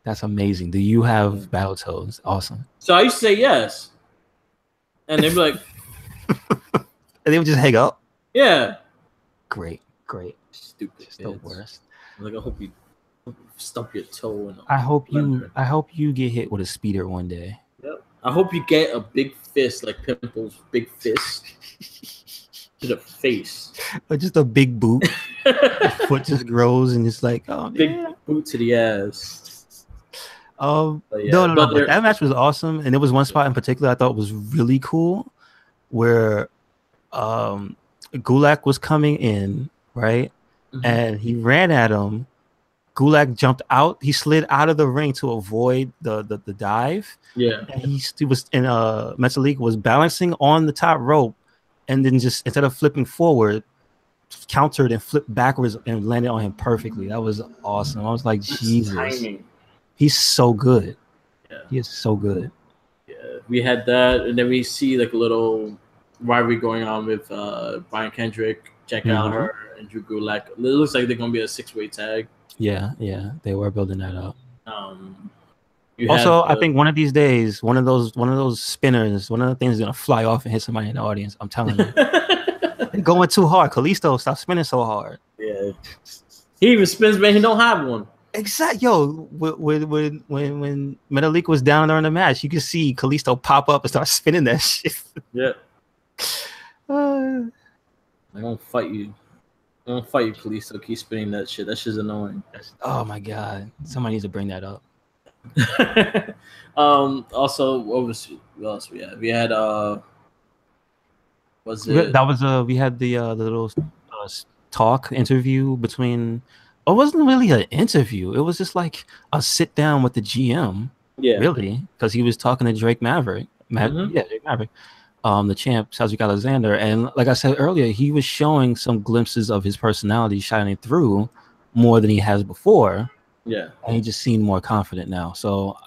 That's amazing. Do you have Battletoads? Awesome. So I used to say yes, and they'd be like, and they would just hang up. Yeah. Great. Stupid. Just the worst. Like, I hope you stump your toe in. I hope you get hit with a speeder one day. Yep. I hope you get a big fist, like Pimple's big fist, to the face. Or just a big boot. Your foot just grows and it's like, oh, big boot to the ass. No, but that match was awesome, and there was one spot in particular I thought was really cool, where Gulak was coming in, right, and he ran at him. Gulak jumped out. He slid out of the ring to avoid the dive. Yeah, and he was in MItb was balancing on the top rope, and then just instead of flipping forward, countered and flipped backwards and landed on him perfectly. That was awesome. I was like, Jesus, timing. He's so good. Yeah, he is so good. Yeah, we had that, and then we see like a little rivalry going on with Brian Kendrick, Jack Gallagher, and Drew Gulak. It looks like they're gonna be a 6-way tag. Yeah, they were building that up. Also, I think one of these days, one of those spinners, one of the things is gonna fly off and hit somebody in the audience. I'm telling you, they're going too hard. Kalisto, stop spinning so hard. Yeah, he even spins, man. He don't have one. Exactly, yo. When MItb was down during the match, you could see Kalisto pop up and start spinning that shit. Yeah. I'm gonna fight you. I'm gonna fight you, Kalisto. Keep spinning that shit. That shit's annoying. Oh my god. Somebody needs to bring that up. Also, what else we had? We had we had the little talk interview between. It wasn't really an interview. It was just like a sit down with the GM. Yeah, really, because he was talking to Drake Maverick. Yeah, Drake Maverick, the champ, Cedric Alexander, and like I said earlier, he was showing some glimpses of his personality shining through more than he has before. Yeah, and he just seemed more confident now. So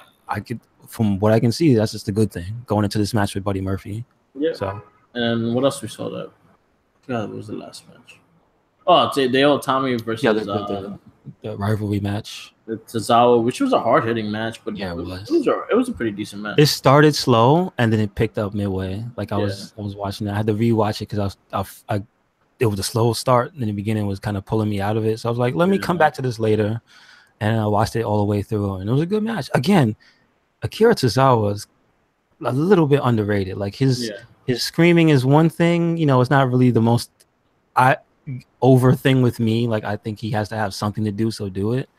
from what I can see, that's just a good thing going into this match with Buddy Murphy. Yeah. So, and what else we saw that? God, what was the last match? Oh, Dale Tommy versus the rivalry match. The Tozawa, which was a hard hitting match, but yeah, it was. It was a pretty decent match. It started slow and then it picked up midway. Like I was watching it. I had to rewatch it because it was a slow start in the beginning. Was kind of pulling me out of it. So I was like, let me come back to this later. And I watched it all the way through, and it was a good match. Again, Akira Tozawa is a little bit underrated. Like his screaming is one thing, it's not really the most over thing with me. Like I think he has to have something to do, so do it.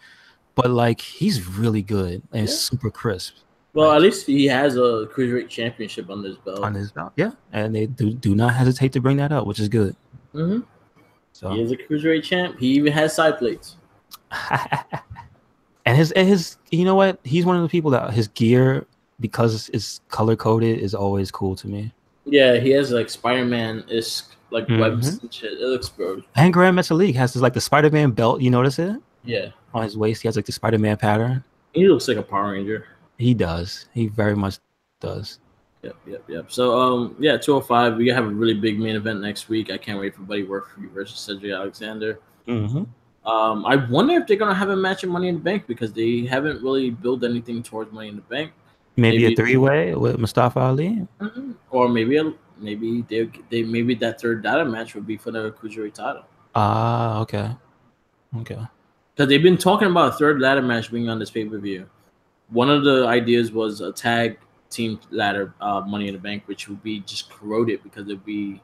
But like he's really good and super crisp. Well, at least he has a cruiserweight championship on his belt. Yeah, and they do not hesitate to bring that up, which is good. So he is a cruiserweight champ. He even has side plates. And his you know what? He's one of the people that his gear, because it's color coded, is always cool to me. Yeah, he has like Spider-Man-esque like webs and shit. It looks good. And Grand MItb has this like the Spider-Man belt. You notice it? Yeah. On his waist, he has like the Spider-Man pattern. He looks like a Power Ranger. He does. He very much does. Yep. So 205. We have a really big main event next week. I can't wait for Buddy Murphy versus Cedric Alexander. I wonder if they're gonna have a match in Money in the Bank because they haven't really built anything towards Money in the Bank. Maybe a 3-way with Mustafa Ali, or maybe that third data match would be for the cruiserweight title. Okay. Because they've been talking about a third ladder match being on this pay-per-view. One of the ideas was a tag team ladder Money in the Bank, which would be just corroded because it'd be.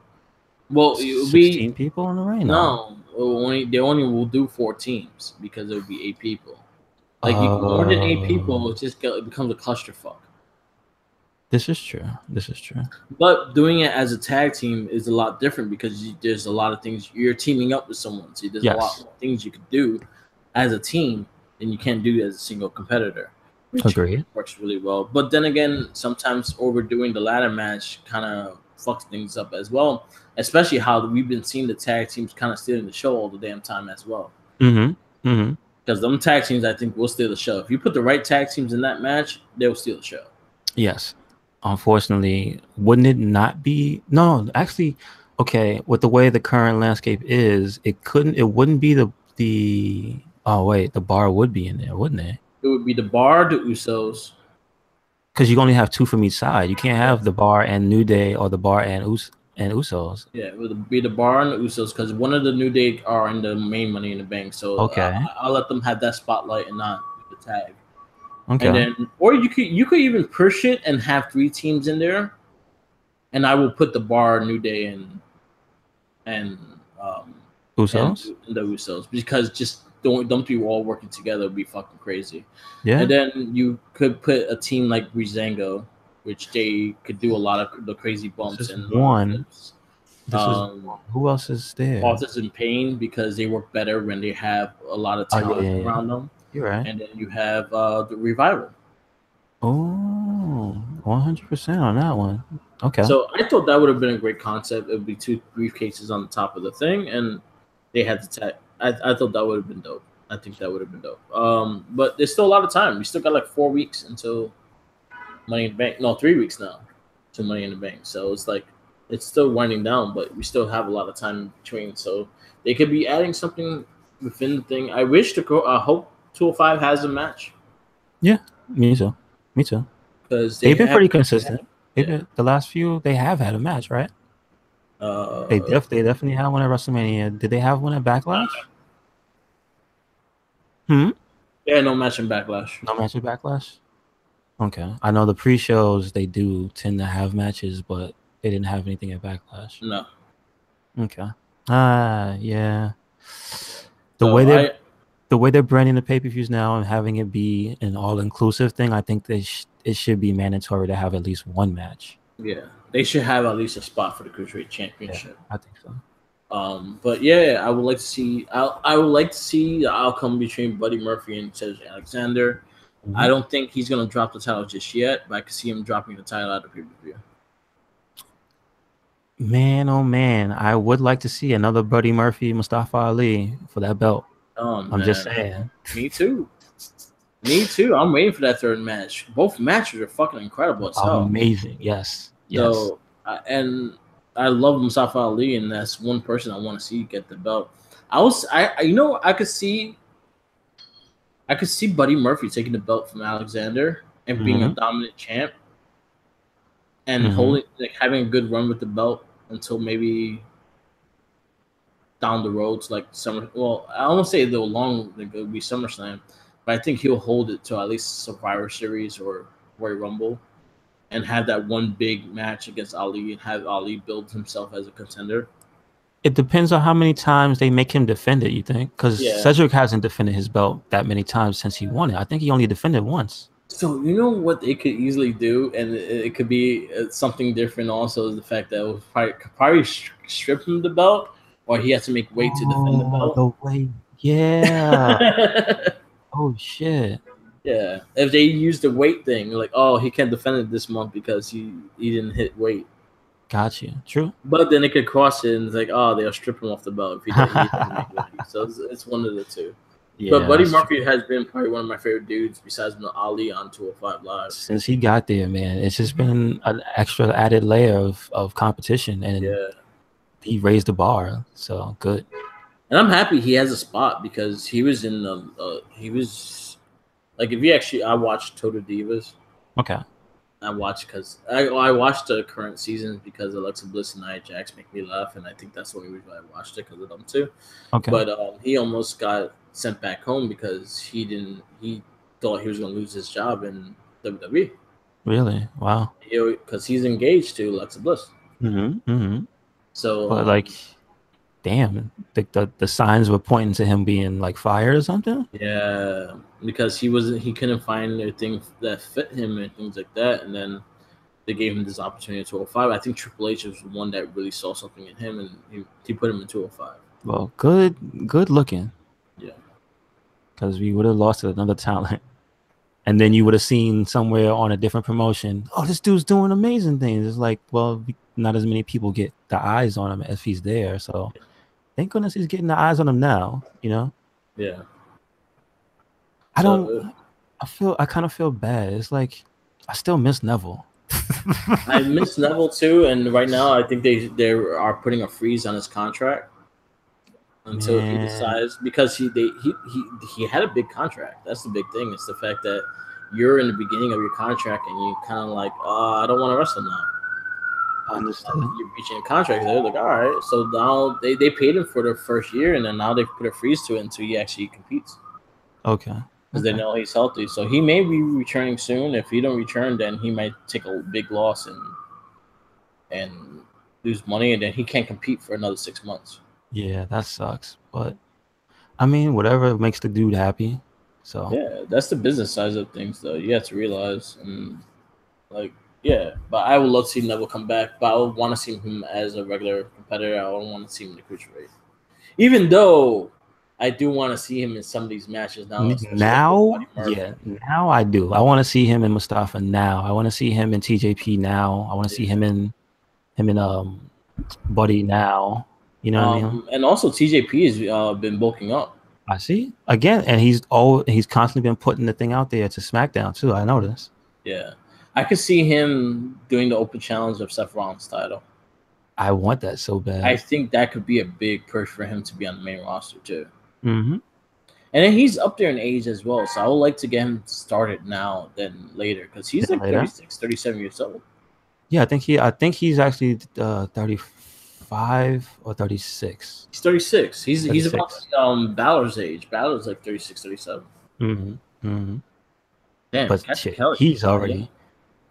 Well, it would 16 people in the ring. No, they only will do 4 teams because it would be 8 people. Like more than 8 people, it becomes a clusterfuck. This is true. But doing it as a tag team is a lot different because there's a lot of things you're teaming up with someone. So there's a lot of things you could do as a team, and you can't do it as a single competitor. Agreed. Works really well. But then again, sometimes overdoing the ladder match kind of fucks things up as well. Especially how we've been seeing the tag teams kind of stealing the show all the damn time as well. Because them tag teams, I think, will steal the show. If you put the right tag teams in that match, they'll steal the show. Yes. Unfortunately, wouldn't it not be? No, actually, okay. With the way the current landscape is, it wouldn't be the. Oh wait, the Bar would be in there, wouldn't it? It would be the Bar, the Usos. because you only have 2 from each side. You can't have the Bar and New Day or the Bar and Usos. Yeah, it would be the Bar and the Usos because one of the New Day are in the main Money in the Bank. So Okay. I'll let them have that spotlight and not the tag. Okay. And then, or you could even push it and have 3 teams in there, and I will put the Bar, New Day, and Usos. and the Usos because just don't be all working together would be fucking crazy. Yeah. And then you could put a team like Breezango, which they could do a lot of the crazy bumps This is and one. Who else is there? Authors in Pain because they work better when they have a lot of talent around them. You're right. And then you have the Revival. Oh, 100% on that one. Okay. So I thought that would have been a great concept. It would be 2 briefcases on the top of the thing, and they had the tag. I thought that would have been dope. I think that would have been dope. But there's still a lot of time. We still got like 4 weeks until Money in the Bank. No, 3 weeks now to Money in the Bank. So it's like it's still winding down, but we still have a lot of time in between. So they could be adding something within the thing. I wish I hope 205 has a match. Yeah, me too. Because they've been pretty consistent. The last few they have had a match, right? They definitely had one at WrestleMania. Did they have one at Backlash? Yeah, no match in Backlash. No match at Backlash? Okay. I know the pre-shows, they do tend to have matches, but they didn't have anything at Backlash. No. Okay. Yeah. The way they're branding the pay-per-views now and having it be an all-inclusive thing, I think it should be mandatory to have at least one match. Yeah, they should have at least a spot for the Cruiserweight Championship. Yeah, I think so. But yeah, I would like to see. I would like to see the outcome between Buddy Murphy and Cedric Alexander. Mm-hmm. I don't think he's gonna drop the title just yet, but I could see him dropping the title at the pay-per-view. Man, oh man, I would like to see another Buddy Murphy, Mustafa Ali for that belt. I'm just saying. Me too. I'm waiting for that third match. Both matches are fucking incredible as hell. Amazing. Yes. So, and I love Mustafa Ali, and that's one person I want to see get the belt. I could see Buddy Murphy taking the belt from Alexander and being a dominant champ, and having a good run with the belt until maybe down the road to like summer. Well, I don't say it would be SummerSlam, but I think he'll hold it to at least Survivor Series or Royal Rumble, and have that one big match against Ali and have Ali build himself as a contender. It depends on how many times they make him defend it, you think? Because Cedric hasn't defended his belt that many times since he won it. I think he only defended once. So you know what they could easily do, and it could be something different also, is the fact that it would probably strip him the belt, or he has to make weight to defend the belt. The weight. Yeah. Oh, shit. Yeah. If they use the weight thing, like, oh, he can't defend it this month because he didn't hit weight. Gotcha. True. But then they could cross it and it's like, oh, they'll strip him off the belt if he doesn't make weight. So it's one of the two. Yeah, but Buddy Murphy has been probably one of my favorite dudes besides Ali on 205 Live. Since he got there, man, it's just been an extra added layer of competition, and he raised the bar. So good. And I'm happy he has a spot because he was in I watched Total Divas. Okay. I watched the current seasons because Alexa Bliss and Nia Jax make me laugh, and I think that's the only reason I watched it, because of them too. Okay. But he almost got sent back home because he thought he was going to lose his job in WWE. Really? Wow. Because he's engaged to Alexa Bliss. So, but damn, the signs were pointing to him being like fired or something. Yeah, because he couldn't find anything that fit him and things like that, and then they gave him this opportunity in 205. I think Triple H was the one that really saw something in him, and he put him in 205. Well, good looking. Yeah, because we would have lost another talent, and then you would have seen somewhere on a different promotion, oh, this dude's doing amazing things. It's like, well, not as many people get the eyes on him if he's there, so. Thank goodness he's getting the eyes on him now, you know? Yeah. I kind of feel bad. It's like, I still miss Neville. I miss Neville too, and right now I think they are putting a freeze on his contract until he decides, because he had a big contract. That's the big thing. It's the fact that you're in the beginning of your contract and you kind of like, I don't want to wrestle now. Understood. You're reaching a contract. They're like, all right. So now they paid him for the first year, and then now they put a freeze to it until he actually competes. Okay. Because they know he's healthy. So he may be returning soon. If he don't return, then he might take a big loss and lose money, and then he can't compete for another 6 months. Yeah, that sucks. But I mean, whatever makes the dude happy. So yeah, that's the business side of things, though. You have to realize, and like, yeah. But I would love to see Neville come back. But I would want to see him as a regular competitor. I don't want to see him in the cruiserweight, even though I do want to see him in some of these matches now. Now I do. I want to see him in Mustafa now. I want to see him in TJP now. I want to see him in Buddy now. You know what I mean? And also TJP has been bulking up. I see again, and he's constantly been putting the thing out there to SmackDown too. I noticed. Yeah, I could see him doing the open challenge of Seth Rollins' title. I want that so bad. I think that could be a big push for him to be on the main roster too. Mm-hmm. And then he's up there in age as well, so I would like to get him started now than later because he's like 36, 37 years old. Yeah, I think he's actually 35 or 36. He's 36. He's about Balor's age. Balor's like 36, 37. Mm-hmm. Mm-hmm. Damn, but shit, he's already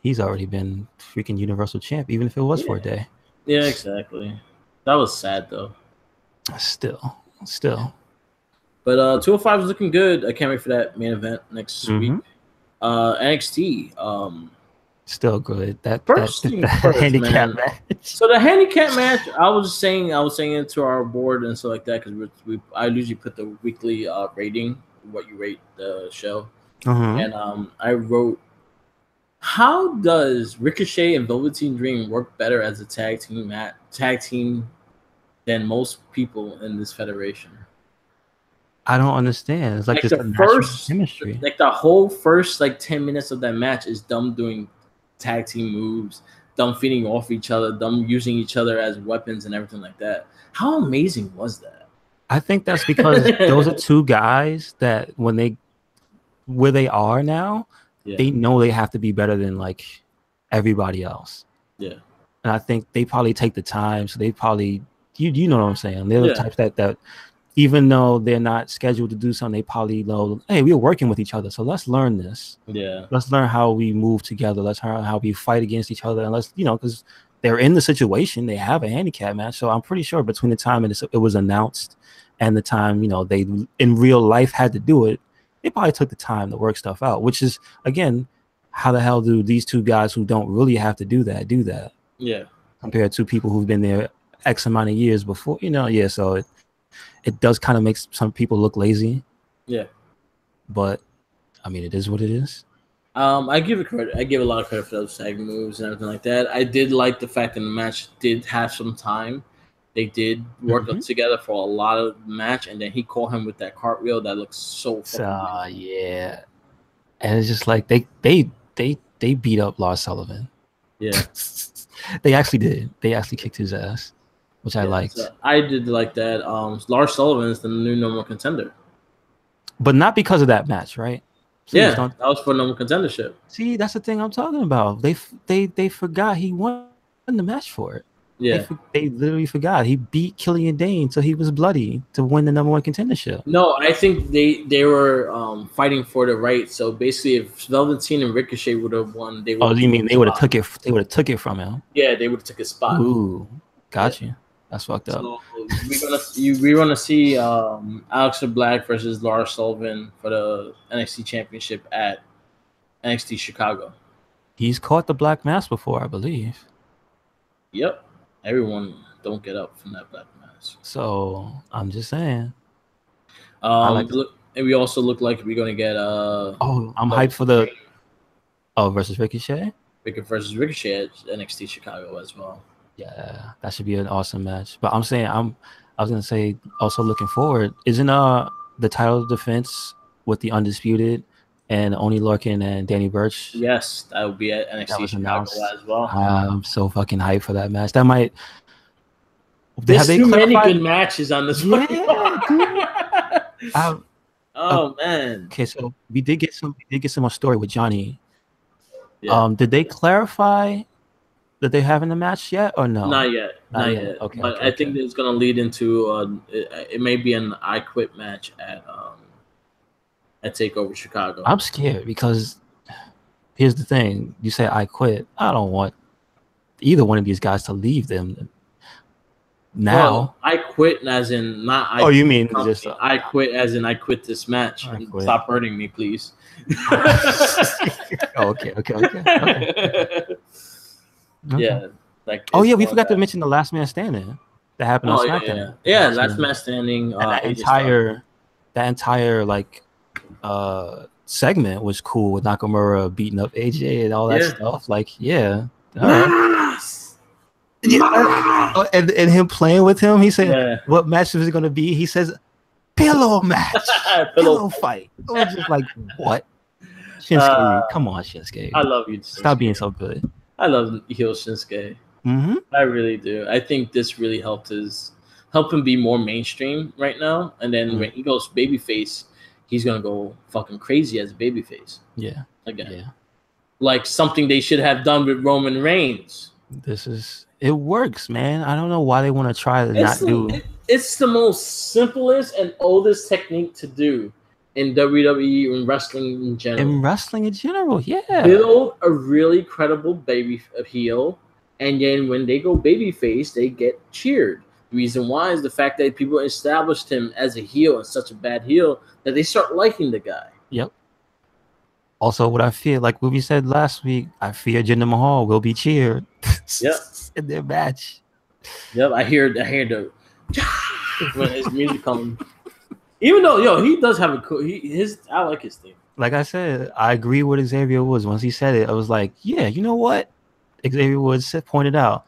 been freaking Universal Champ, even if it was for a day. Yeah, exactly. That was sad though. Still. But 205 is looking good. I can't wait for that main event next week. NXT. Still good. That handicap match. So the handicap match, I was saying it to our board and stuff like that because I usually put the weekly rating, what you rate the show, and I wrote, how does Ricochet and Velveteen Dream work better as a tag team than most people in this federation? I don't understand. It's like the first chemistry. Like the whole first 10 minutes of that match is them doing tag team moves, them feeding off each other, them using each other as weapons and everything like that. How amazing was that? I think that's because those are two guys that where they are now, they know they have to be better than like everybody else. Yeah. And I think they probably take the time, so they probably you know what I'm saying. They're the types that even though they're not scheduled to do something, they probably know, hey, we're working with each other, so let's learn this. Yeah. Let's learn how we move together. Let's learn how we fight against each other. And let's, because they're in the situation, they have a handicap match. So I'm pretty sure between the time it was announced and the time, they in real life had to do it, they probably took the time to work stuff out, which is, again, how the hell do these two guys who don't really have to do that? Yeah. Compared to people who've been there X amount of years before, so it does kind of make some people look lazy. Yeah. But I mean, it is what it is. I give it credit. I give a lot of credit for those tag moves and everything like that. I did like the fact that the match did have some time. They did work up together for a lot of the match, and then he caught him with that cartwheel that looks so fucking yeah. And it's just like they beat up Lars Sullivan. Yeah. They actually did. They actually kicked his ass, which I liked. So I did like that. Lars Sullivan is the new number one contender. But not because of that match, right? Please that was for number contendership. See, that's the thing I'm talking about. They forgot he won the match for it. Yeah. They literally forgot. He beat Killian Dane, so he was bloody to win the number one contendership. No, I think they were fighting for the right. So basically, if Velveteen and Ricochet would have won, they would. Oh, you mean they would have took it? They would have took it from him. Yeah, they would have took his spot. Ooh, gotcha. Yeah. That's fucked up. So we're gonna see Aleister Black versus Lars Sullivan for the NXT Championship at NXT Chicago. He's caught the black mask before, I believe. Yep. Everyone don't get up from that black mask. So I'm just saying. And we also look like we're gonna get I'm hyped for the versus Ricochet. Versus Ricochet at NXT Chicago as well. Yeah, that should be an awesome match. But I'm saying I was gonna say also looking forward. Isn't the title defense with the Undisputed and Oni Lorcan and Danny Burch? Yes, that would be at NXT Chicago as well. I'm so fucking hyped for that match. That might. There's too many good matches on this one. Oh man. Okay, so we did get some more story with Johnny. Yeah. Did they clarify that they're having the match yet or no? Not yet. Not Not yet. yet. Okay, But okay, I think okay. it's gonna lead into it may be an I Quit match at Takeover Chicago. I'm scared because here's the thing. You say I quit. I don't want either one of these guys to leave them now. Well, I quit as in not I. Oh, you mean company. just I quit as in I quit this match. I quit. Stop hurting me, please. Okay. Yeah. Like. Oh yeah, we forgot to mention the Last Man Standing that happened on SmackDown. Yeah. Last Man Standing. And that entire like segment was cool with Nakamura beating up AJ and all that stuff. Like, yeah. All right. Yeah. And him playing with him, he said, "What match is it going to be?" He says, "Pillow match, pillow fight." I was just like, "What?" Shinsuke, come on, Shinsuke. I love you. Shinsuke. Stop being so good. I love heel Shinsuke. Mm-hmm. I really do. I think this really help him be more mainstream right now. And then when he goes babyface, he's gonna go fucking crazy as a babyface. Yeah. Again. Yeah. Like something they should have done with Roman Reigns. It works, man. I don't know why they want to try to not do. It's the most simplest and oldest technique to do in WWE and wrestling in general. Yeah. Build a really credible baby heel, and then when they go babyface, they get cheered. The reason why is the fact that people established him as a heel and such a bad heel that they start liking the guy. Yep. Also, what I fear, like what we said last week, I fear Jinder Mahal will be cheered. Yep. In their match. Yep, I hear the when his music comes. Even though he does have a cool I like his theme. Like I said, I agree with Xavier Woods. Once he said it, I was like, yeah, you know what? Xavier Woods pointed out,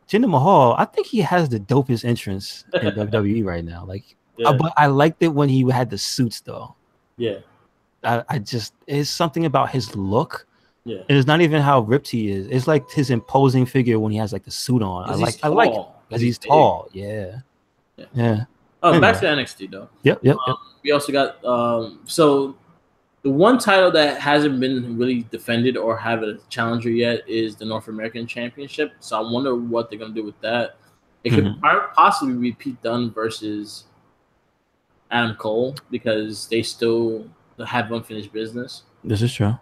Jinder Mahal, I think he has the dopest entrance in WWE right now. Like, but I liked it when he had the suits though. Yeah. I just, it's something about his look. Yeah. And it's not even how ripped he is. It's like his imposing figure when he has like the suit on. I like it because he's tall. Yeah. Oh, back to NXT though. Yep. We also got so the one title that hasn't been really defended or have a challenger yet is the North American Championship. So I wonder what they're gonna do with that. It could possibly be Pete Dunne versus Adam Cole because they still have unfinished business. This is true.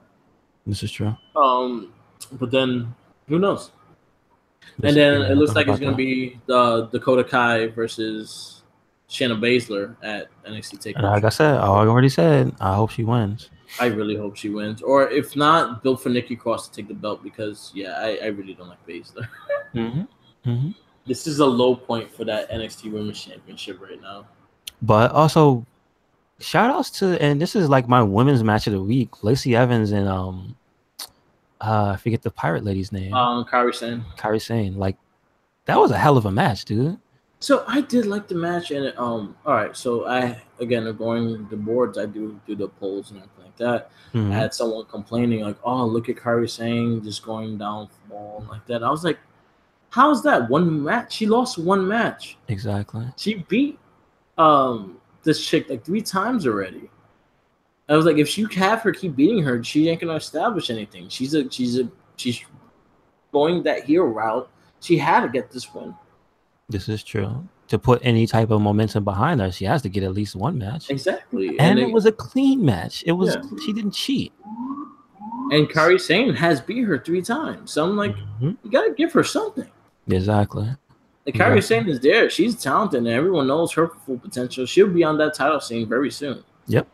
But then who knows? And then it looks like it's gonna be the Dakota Kai versus Shayna Baszler at NXT TakeOver. Like I said, I already said, I hope she wins. I really hope she wins, or if not, build for Nikki Cross to take the belt because I really don't like Baszler. This is a low point for that NXT Women's Championship right now. But also, shout outs to, and this is like my women's match of the week, Lacey Evans and I forget the pirate lady's name. Kairi Sane. Like, that was a hell of a match, dude. So I did like the match, and all right. So going the boards, I do the polls and everything like that. I had someone complaining like, "Oh, look at Kairi Sane just going down fall like that." I was like, "How is that one match? She lost one match. Exactly. She beat this chick like 3 times already." I was like, if you have her keep beating her, she ain't gonna establish anything. She's going that heel route. She had to get this win. This is true. To put any type of momentum behind her, she has to get at least one match. Exactly. And it was a clean match. It was she didn't cheat. And Kairi Sane has beat her 3 times. So I'm like, you gotta give her something. Exactly. And Kairi Sane is there. She's talented and everyone knows her full potential. She'll be on that title scene very soon. Yep.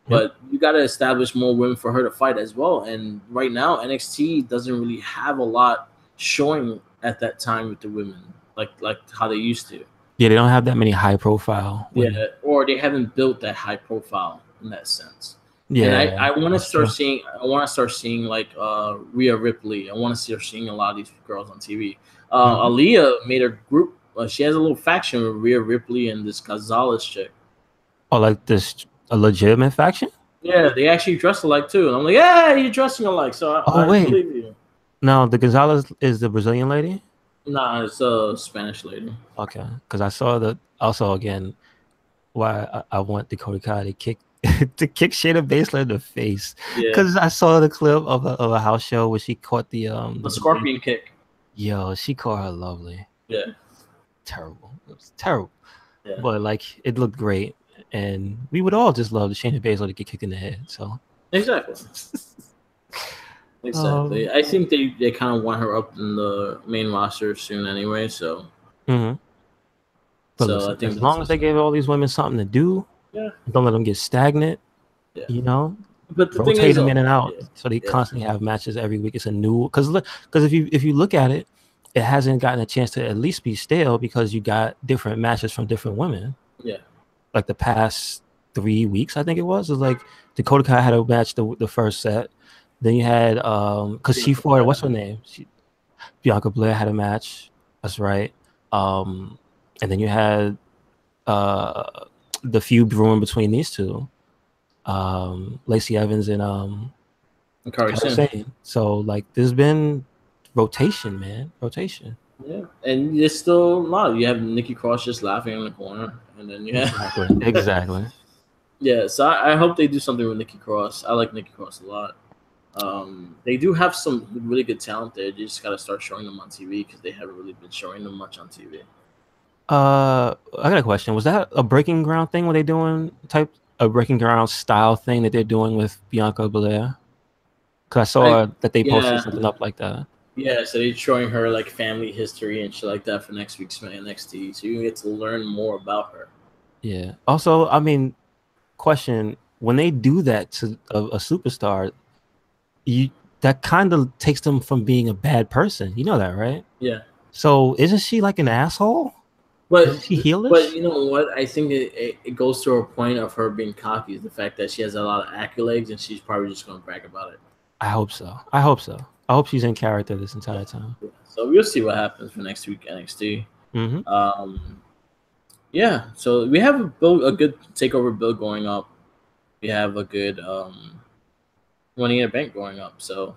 But you got to establish more women for her to fight as well. And right now, NXT doesn't really have a lot showing at that time with the women, like how they used to. Yeah, they don't have that many high profile women. Yeah, or they haven't built that high profile in that sense. Yeah, and I want to start seeing. I want to start seeing like Rhea Ripley. I want to start seeing a lot of these girls on TV. Aaliyah made a group. She has a little faction with Rhea Ripley and this Gonzalez chick. Oh, like this. A legitimate faction? Yeah, they actually dress alike too. And I'm like, yeah, you're dressing alike. So I believe you. No, the Gonzalez is the Brazilian lady? Nah, it's a Spanish lady. Okay. Because I saw also again why I want Dakota Kai to kick to kick Shayna Baszler in the face. Yeah, Because I saw the clip of a house show where she caught the a scorpion kick. Yo, she caught her lovely. Yeah, Terrible. It was terrible. yeah, But like it looked great. And we would all just love Shayna Baszler to get kicked in the head. So exactly. Exactly. I think they kind of want her up in the main roster soon anyway. So, but listen, I think as long as they give all these women something to do, yeah, don't let them get stagnant. yeah. You know, But the rotate thing is, them in and out, yeah, so they constantly have matches every week. It's a new because if you look at it, it hasn't gotten a chance to at least be stale because you got different matches from different women. Yeah, like the past 3 weeks, I think it was like Dakota Kai had a match the first set. Then you had because she fought what's her name? Bianca Belair had a match. That's right. And then you had the feud brewing between these two, Lacey Evans and Kairi Sane. So like there's been rotation, man, rotation. Yeah, and there's still a lot. You have Nikki Cross just laughing in the corner, and then you have exactly. Yeah, so I hope they do something with Nikki Cross. I like Nikki Cross a lot. They do have some really good talent there. You just got to start showing them on TV because they haven't really been showing them much on TV. I got a question. Was that a breaking ground thing? Were they doing a breaking ground style thing that they're doing with Bianca Belair? Because I saw that they posted something up like that. Yeah, so they're showing her like family history and shit like that for next week's NXT, so you get to learn more about her. Yeah. Also, I mean, question: when they do that to a superstar, that kind of takes them from being a bad person. You know that, right? Yeah. So isn't she like an asshole? But is she heelish? But you know what? I think it goes to a point of her being cocky. Is the fact that she has a lot of accolades and she's probably just going to brag about it. I hope so. I hope she's in character this entire time. Yeah. So we'll see what happens for next week NXT. Yeah. So we have a good takeover build going up. We have a good Money in the Bank going up. So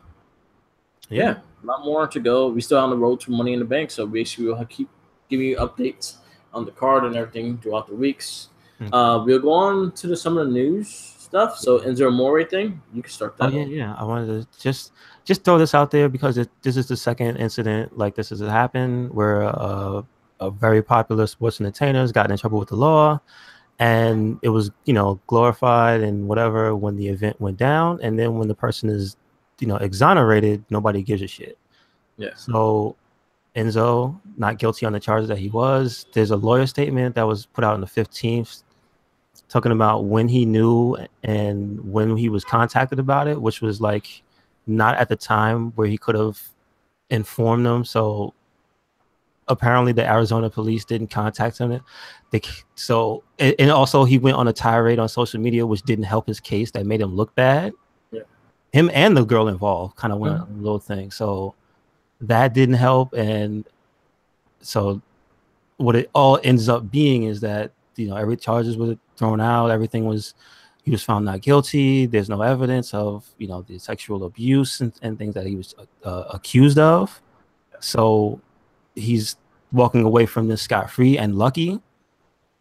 yeah, a lot more to go. We still on the road to Money in the Bank. So basically we'll keep giving you updates on the card and everything throughout the weeks. We'll go on to some of the news stuff. So Enzo Amore thing, you can start that. Oh yeah. I wanted to just throw this out there because this is the second incident like this has happened where a very popular sports entertainer has gotten in trouble with the law, and it was glorified and whatever when the event went down, and then when the person is exonerated, nobody gives a shit. Yeah. So Enzo not guilty on the charges that he was. There's a lawyer statement that was put out on the 15th talking about when he knew and when he was contacted about it, which was like not at the time where he could have informed them. So apparently the Arizona police didn't contact him. And also he went on a tirade on social media, which didn't help his case. That made him look bad. Yeah. Him and the girl involved kind of went on a little thing. So that didn't help. And so what it all ends up being is that, every charges were thrown out. He was found not guilty. There's no evidence of, the sexual abuse and things that he was accused of. So he's walking away from this scot-free and lucky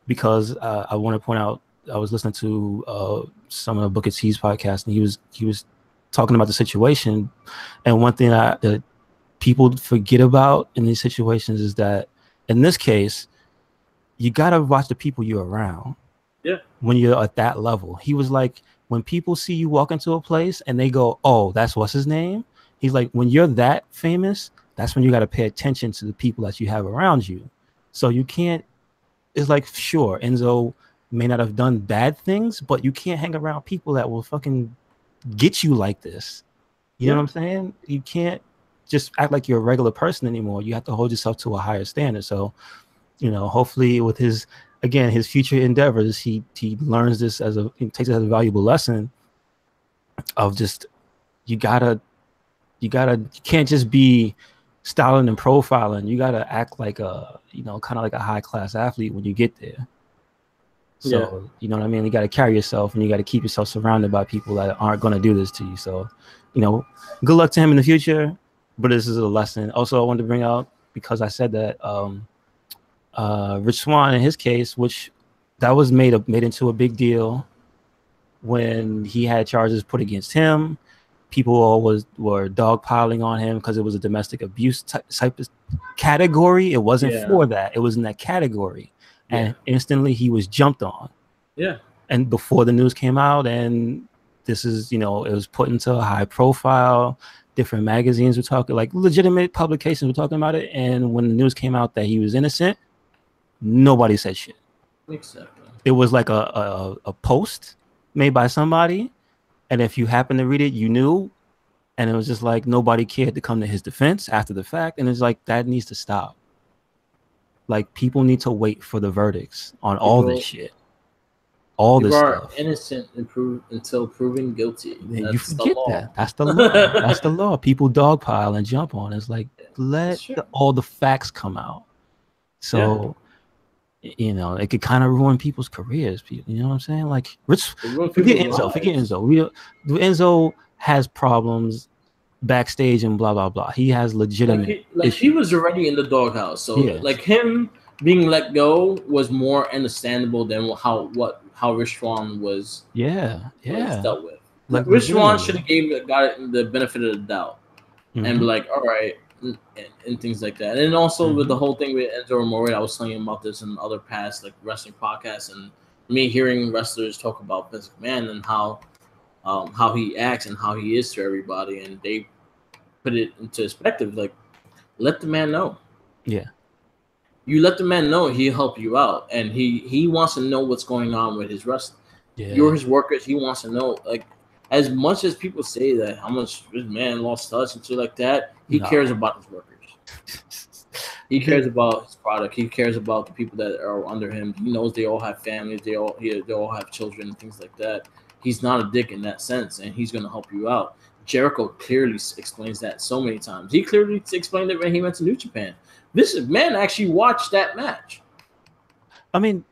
because I want to point out, I was listening to some of the Booker T's podcast, and he was talking about the situation. And one thing that people forget about in these situations is that in this case, you got to watch the people you're around. Yeah. When you're at that level. He was like, when people see you walk into a place and they go, oh, that's what's his name. He's like, when you're that famous, that's when you got to pay attention to the people that you have around you. So you can't, it's like, sure, Enzo may not have done bad things, but you can't hang around people that will fucking get you like this. You know what I'm saying? You can't just act like you're a regular person anymore. You have to hold yourself to a higher standard. So, hopefully with his future endeavors, he learns this he takes it as a valuable lesson of just, you can't just be styling and profiling. You gotta act like a, kind of like a high class athlete when you get there. So, you know what I mean? You got to carry yourself, and you got to keep yourself surrounded by people that aren't going to do this to you. So, good luck to him in the future, but this is a lesson. Also, I wanted to bring out, because I said that, Rich Swann in his case, which that was made into a big deal. when he had charges put against him, people always were dogpiling on him because it was a domestic abuse type of category. It wasn't for that. It was in that category. And instantly he was jumped on. Yeah. And before the news came out, and this is, it was put into a high profile, different magazines were talking, like legitimate publications were talking about it. And when the news came out that he was innocent, nobody said shit. Exactly. It was like a post made by somebody, and if you happen to read it, you knew, and it was just like nobody cared to come to his defense after the fact, and it's like that needs to stop. Like people need to wait for the verdicts on all this shit. All this stuff. Are innocent until proven guilty. You forget that. That's the law. That's the law. People dogpile and jump on. It's like let all the facts come out. So. It could kind of ruin people's careers. You know what I'm saying? Like, forget Enzo. Enzo has problems backstage and blah blah blah. He has legitimate. He was already in the doghouse, so like him being let go was more understandable than how Rich Swann was. Was dealt with. Like Rich Swann should have got the benefit of the doubt and be like, all right. And things like that, and also with the whole thing with Enzo Amore, I was telling him about this in other past like wrestling podcasts, and me hearing wrestlers talk about Vince McMahon and how he acts and how he is to everybody, and they put it into perspective. Like, let the man know. Yeah, you let the man know, he'll help you out, and he wants to know what's going on with his wrestling. Yeah. You're his workers. He wants to know, like, as much as people say that how much this man lost touch and shit like that, he cares about his workers. He cares about his product. He cares about the people that are under him. He knows they all have families. They all have children and things like that. He's not a dick in that sense, and he's going to help you out. Jericho clearly explains that so many times. He clearly explained it when he went to New Japan. This man actually watched that match. I mean,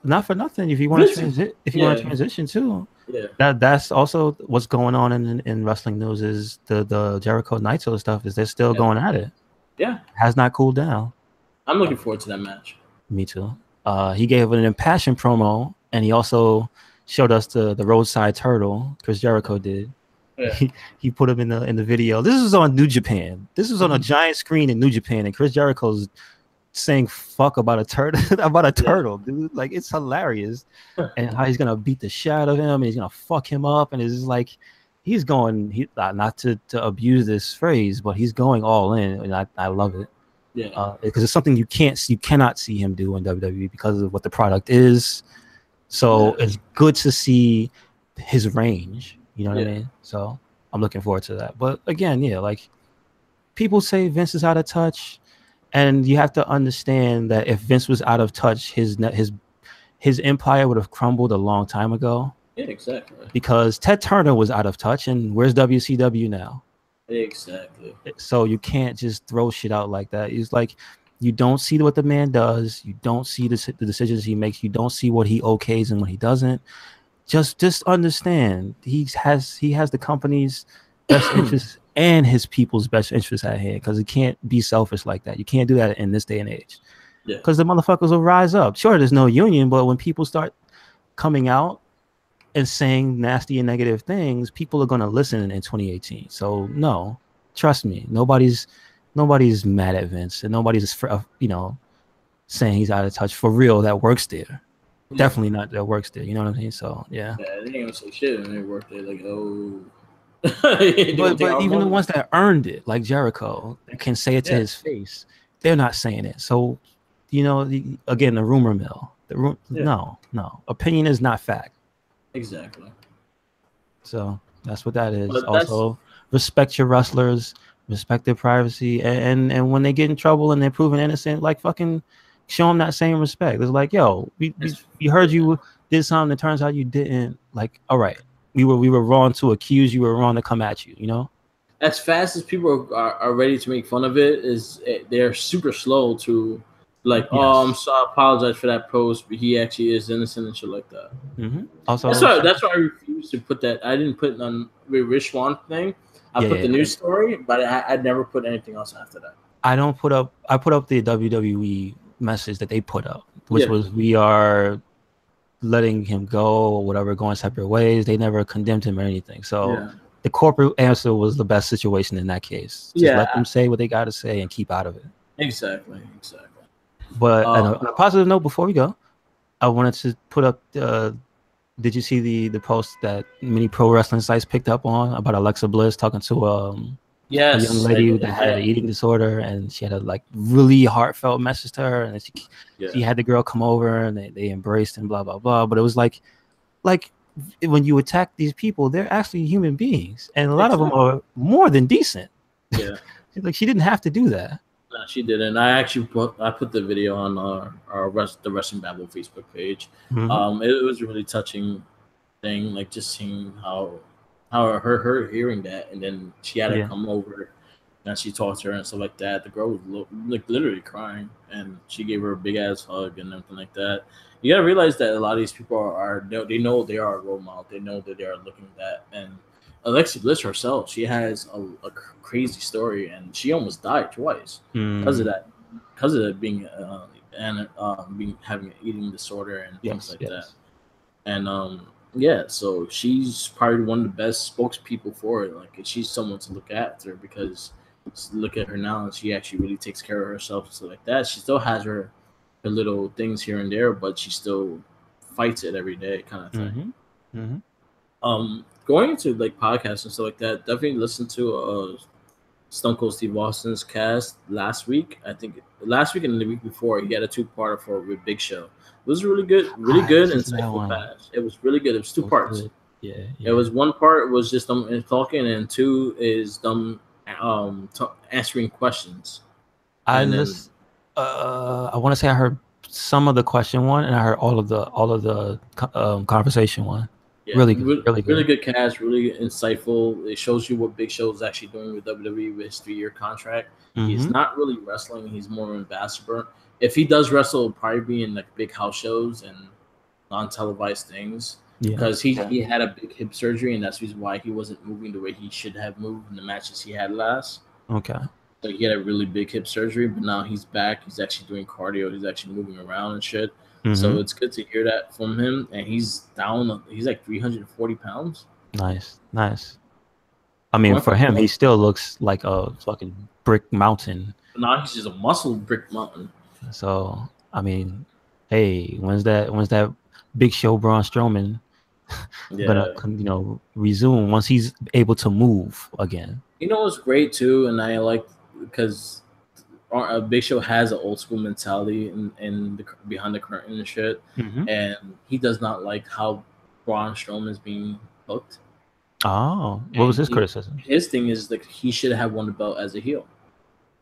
not for nothing. If you want to transition too. Yeah. That's also what's going on in wrestling news is the Jericho Naito stuff is they're still going at it. Yeah. Has not cooled down. I'm looking forward to that match. Me too. He gave an impassioned promo, and he also showed us the roadside turtle, Chris Jericho did. Yeah. He put him in the video. This was on New Japan. This was on a giant screen in New Japan, and Chris Jericho's saying fuck about a turtle, dude. Like, it's hilarious. And how he's gonna beat the shit out of him and he's gonna fuck him up, and it's just like he's going not to abuse this phrase, but he's going all in, and I love it. Yeah, because it's something you cannot see him do in WWE because of what the product is. So it's good to see his range, you know what I mean? So I'm looking forward to that. But again, like people say Vince is out of touch. And you have to understand that if Vince was out of touch, his empire would have crumbled a long time ago. Yeah, exactly. Because Ted Turner was out of touch, and where's WCW now? Exactly. So you can't just throw shit out like that. It's like you don't see what the man does. You don't see the decisions he makes. You don't see what he okays and what he doesn't. Just understand he has the company's best interests and his people's best interests at hand, because it can't be selfish like that. You can't do that in this day and age. Yeah. Because the motherfuckers will rise up. Sure, there's no union, but when people start coming out and saying nasty and negative things, people are going to listen in 2018. So no, trust me, nobody's mad at Vince, and nobody's saying he's out of touch for real that works there. Yeah. Definitely not that works there. You know what I mean? So yeah. Yeah, they didn't even say shit when they worked there. Like, oh. but even the ones that earned it, like Jericho, can say it to his face, they're not saying it. So, again, the rumor mill. No. Opinion is not fact. Exactly. So that's what that is. Also, respect your wrestlers, respect their privacy, and when they get in trouble and they're proven innocent, like fucking show them that same respect. It's like, yo, we heard you did something. It turns out you didn't. Like, all right. We were wrong to accuse you. We were wrong to come at you. As fast as people are ready to make fun of it, they're super slow to like, oh, I'm sorry, I apologize for that post, but he actually is innocent and shit like that. Mm-hmm. Also, that's why I refused to put that. I didn't put it on the Rich Swann thing. I put the news story, but I never put anything else after that. I put up the WWE message that they put up, which was, we are letting him go or whatever, going separate ways. They never condemned him or anything. So Yeah. the corporate answer was the best situation in that case. Just let them say what they got to say and keep out of it. Exactly. But on a positive note, before we go, I wanted to put up. Did you see the post that many pro wrestling sites picked up on about Alexa Bliss talking to a young lady that had an eating disorder, and she had a like really heartfelt message to her, and she had the girl come over and they embraced and blah blah blah. But it was like when you attack these people, they're actually human beings, and a lot of them are more than decent. Yeah. Like she didn't have to do that. No, she didn't. I actually put the video on the Wrestling Babble Facebook page. Mm-hmm. It was a really touching thing, like just seeing how her hearing that, and then she had to come over and she talked to her and stuff like that. The girl was like literally crying, and she gave her a big ass hug and everything like that. You gotta realize that a lot of these people are they know they are a role model. They know that they are looking at that. And Alexa Bliss herself, she has a crazy story, and she almost died twice because of that, being having an eating disorder and things like that. And so she's probably one of the best spokespeople for it. Like she's someone to look after, because look at her now, and she actually really takes care of herself and stuff like that. She still has her little things here and there, but she still fights it every day, kind of thing. Going into like podcasts and stuff like that, definitely listen to Stone Cold Steve Austin's cast last week. I think last week and the week before, he had a 2-parter with Big Show. It was really good, insightful pass. It was really good. It was 2 parts. Yeah. It was 1 part was just them talking, and 2 is them answering questions. I want to say I heard some of the question one, and I heard all of the conversation one. Yeah, really good cast, really insightful. It shows you what Big Show is actually doing with WWE with his 3-year contract. He's not really wrestling; he's more an ambassador. If he does wrestle, it'll probably be in like big house shows and non-televised things. Because he had a big hip surgery, and that's the reason why he wasn't moving the way he should have moved in the matches he had last. Okay. So he had a really big hip surgery, but now he's back. He's actually doing cardio. He's actually moving around and shit. So it's good to hear that from him. And he's down. He's like 340 pounds. Nice. I mean, for him, he still looks like a fucking brick mountain. Now he's just a muscle brick mountain. So I mean, hey, when's that Big Show Braun Strowman gonna resume once he's able to move again? You know what's great too, and I like because Big Show has an old school mentality in behind the curtain and shit, and he does not like how Braun Strowman is being booked. Oh, what was his criticism? His thing is like he should have won the belt as a heel.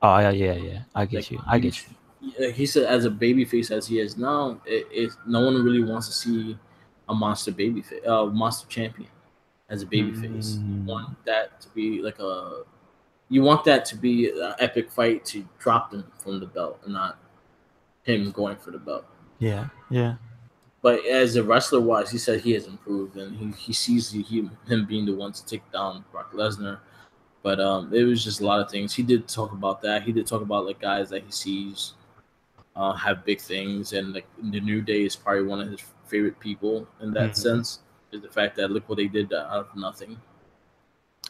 Oh yeah. I get you. He said, as a babyface as he is now, no one really wants to see a monster monster champion as a babyface. You want that to be like an epic fight to drop them from the belt, and not him going for the belt. Yeah. But as a wrestler wise, he said he has improved, and he sees him being the one to take down Brock Lesnar. But it was just a lot of things. He did talk about that. He did talk about like guys that he sees have big things, and like the New Day is probably one of his favorite people in that sense. Is the fact that look what they did out of nothing.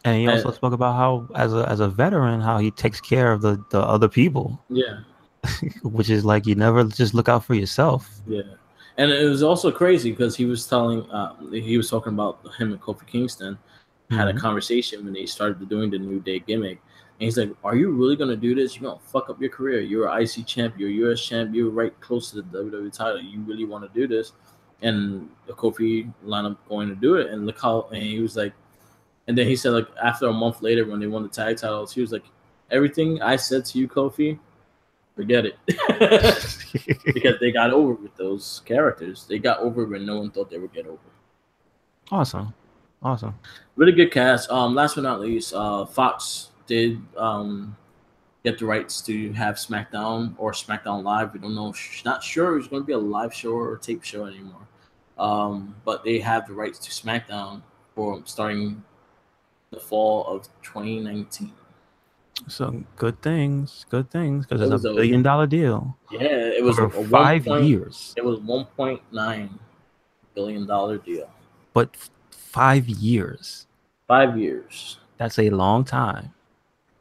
And he also spoke about how, as a veteran, how he takes care of the other people. Yeah. Which is like, you never just look out for yourself. Yeah. And it was also crazy because he was talking about him and Kofi Kingston had a conversation when they started doing the New Day gimmick. And he's like, are you really going to do this? You're going to fuck up your career. You're an IC champ. You're a US champ. You're right close to the WWE title. You really want to do this? And the Kofi lined up going to do it. And look how, and he was like, and then he said, like, after a month later when they won the tag titles, he was like, everything I said to you, Kofi, forget it. Because they got over with those characters. They got over when no one thought they would get over. Awesome. Really good cast. Last but not least, Fox did get the rights to have SmackDown or SmackDown Live. We don't know. Not sure it's going to be a live show or a tape show anymore. But they have the rights to SmackDown for starting the fall of 2019. So good things, because it's a $1 billion deal. Yeah, it was for 5 years. It was 1.9 billion deal. But 5 years. 5 years. That's a long time.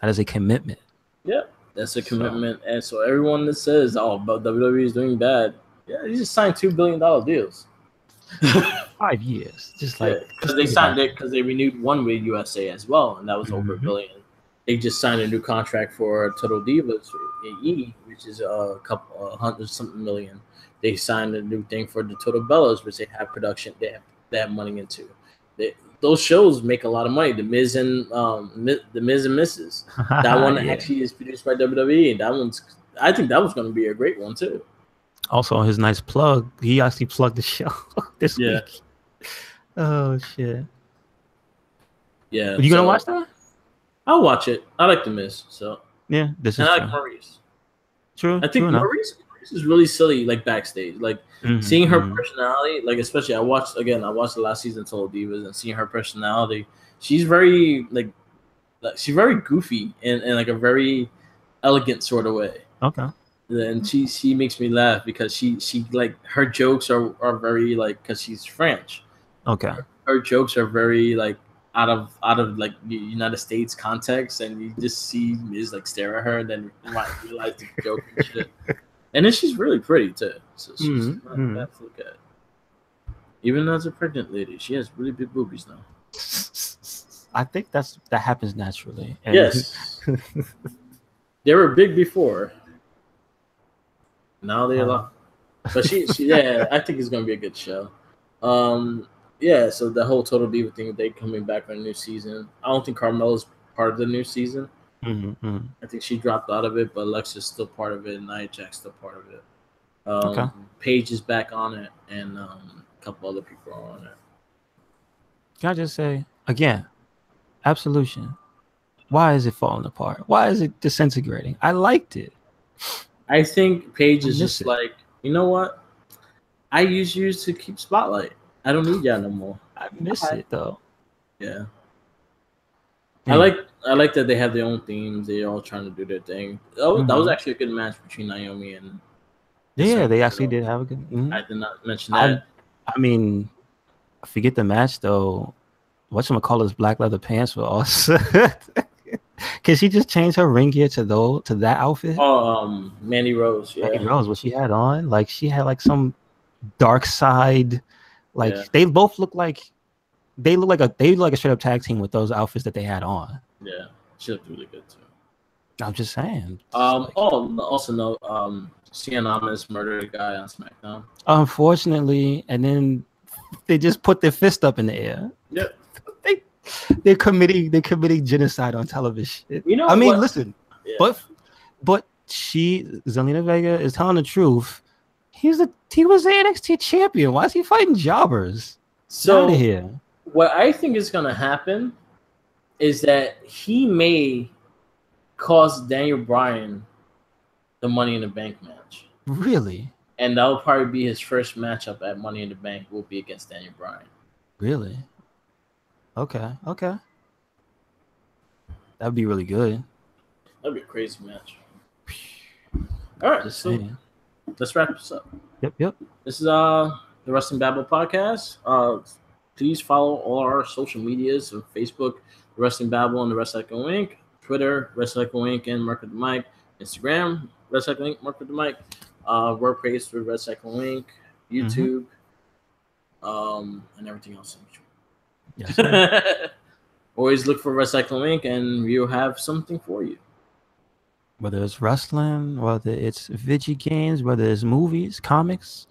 That is a commitment. Yeah, that's a commitment. And so everyone that says, "Oh, but WWE is doing bad," yeah, he just signed $2 billion deals. 5 years, just like because they signed it because they renewed one with USA as well, and that was over $1 billion. They just signed a new contract for Total Divas E, which is a couple hundred something million. They signed a new thing for the Total Bellas, which they have production, they have money into. Those shows make a lot of money. The Miz and Mrs. That one actually is produced by WWE. And I think that was going to be a great one too. Also, his nice plug. He actually plugged the show this week. Oh shit! Yeah, are you gonna watch that? I'll watch it. I like the Miz, so yeah, this is. I like Maurice. True. I think Maurice is really silly, like backstage, like seeing her personality. Like especially, I watched the last season of Total Divas, and seeing her personality. She's very she's very goofy in like a very elegant sort of way. Okay. And she makes me laugh because she like her jokes are very like because she's French. Okay. Her jokes are very like out of like the United States context, and you just see Miz like stare at her, and then you might realize the joke and shit. And then she's really pretty too, so she's not bad to look at. Even as a pregnant lady, she has really big boobies now. I think that happens naturally. And yes, they were big before. Now they're a lot. But she I think it's gonna be a good show. Yeah, so the whole Total Diva thing, they coming back for a new season. I don't think Carmella's part of the new season. I think she dropped out of it, but Alexa's still part of it, and Nia Jax's still part of it. Okay. Paige is back on it, and a couple other people are on it. Can I just say again, Absolution? Why is it falling apart? Why is it disintegrating? I liked it. I think Paige is just like, you know what? I use you to keep spotlight. I don't need y'all no more. I miss it though. Yeah. I like that they have their own themes. They're all trying to do their thing. That was actually a good match between Naomi and. Yeah, they actually did have a good. I did not mention that. I mean, forget the match though. Whatchamacallit's black leather pants were awesome. Can she just change her ring gear to that outfit? Oh, Mandy Rose. Yeah. Mandy Rose, what she had on, like she had like some dark side, like they both look like a straight up tag team with those outfits that they had on. Yeah, she looked really good too. I'm just saying. Also note, Cianama's murdered a guy on SmackDown. Unfortunately, and then they just put their fist up in the air. Yep. They're committing genocide on television. You know, listen, but Zelina Vega is telling the truth. He was the NXT champion. Why is he fighting jobbers? So out of here. What I think is gonna happen is that he may cost Daniel Bryan the Money in the Bank match. Really? And that will probably be his first matchup at Money in the Bank. Will be against Daniel Bryan. Really? Okay. That'd be really good. That'd be a crazy match. All right, so let's wrap this up. Yep. This is the Wrestling Babble podcast. Please follow all our social medias on Facebook, the Wrestling Babble and the Wrestling Inc. Twitter, Wrestling Inc. and Mark with the Mic. Instagram, Wrestling Inc. Mark with the Mic. WordPress for Wrestling Inc. YouTube, and everything else in between. Yes, always look for Recycle Inc. and we'll have something for you. Whether it's wrestling, whether it's video games, whether it's movies, comics,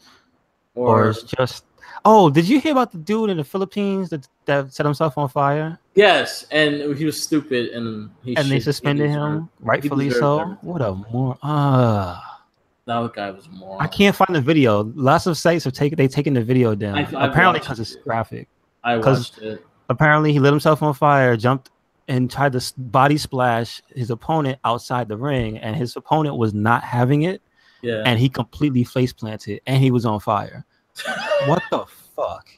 or it's just. Oh, did you hear about the dude in the Philippines that set himself on fire? Yes, and he was stupid, and they suspended him, rightfully so. Everything. What a moron! That guy was a moron. I can't find the video. Lots of sites have taken the video down. Apparently, because it's graphic. I watched it. Apparently, he lit himself on fire, jumped, and tried to body splash his opponent outside the ring, and his opponent was not having it. Yeah. And he completely face planted, and he was on fire. What the fuck?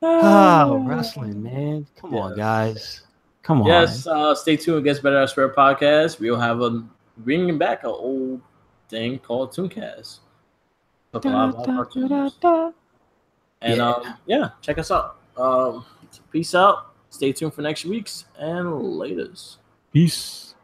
Wrestling, man. Come on, guys. Come on. Yes, stay tuned against Better I Swear podcast. We'll have bringing back an old thing called Tooncast. Talk a lot about cartoons. And check us out. Peace out. Stay tuned for next week's and laters. Peace.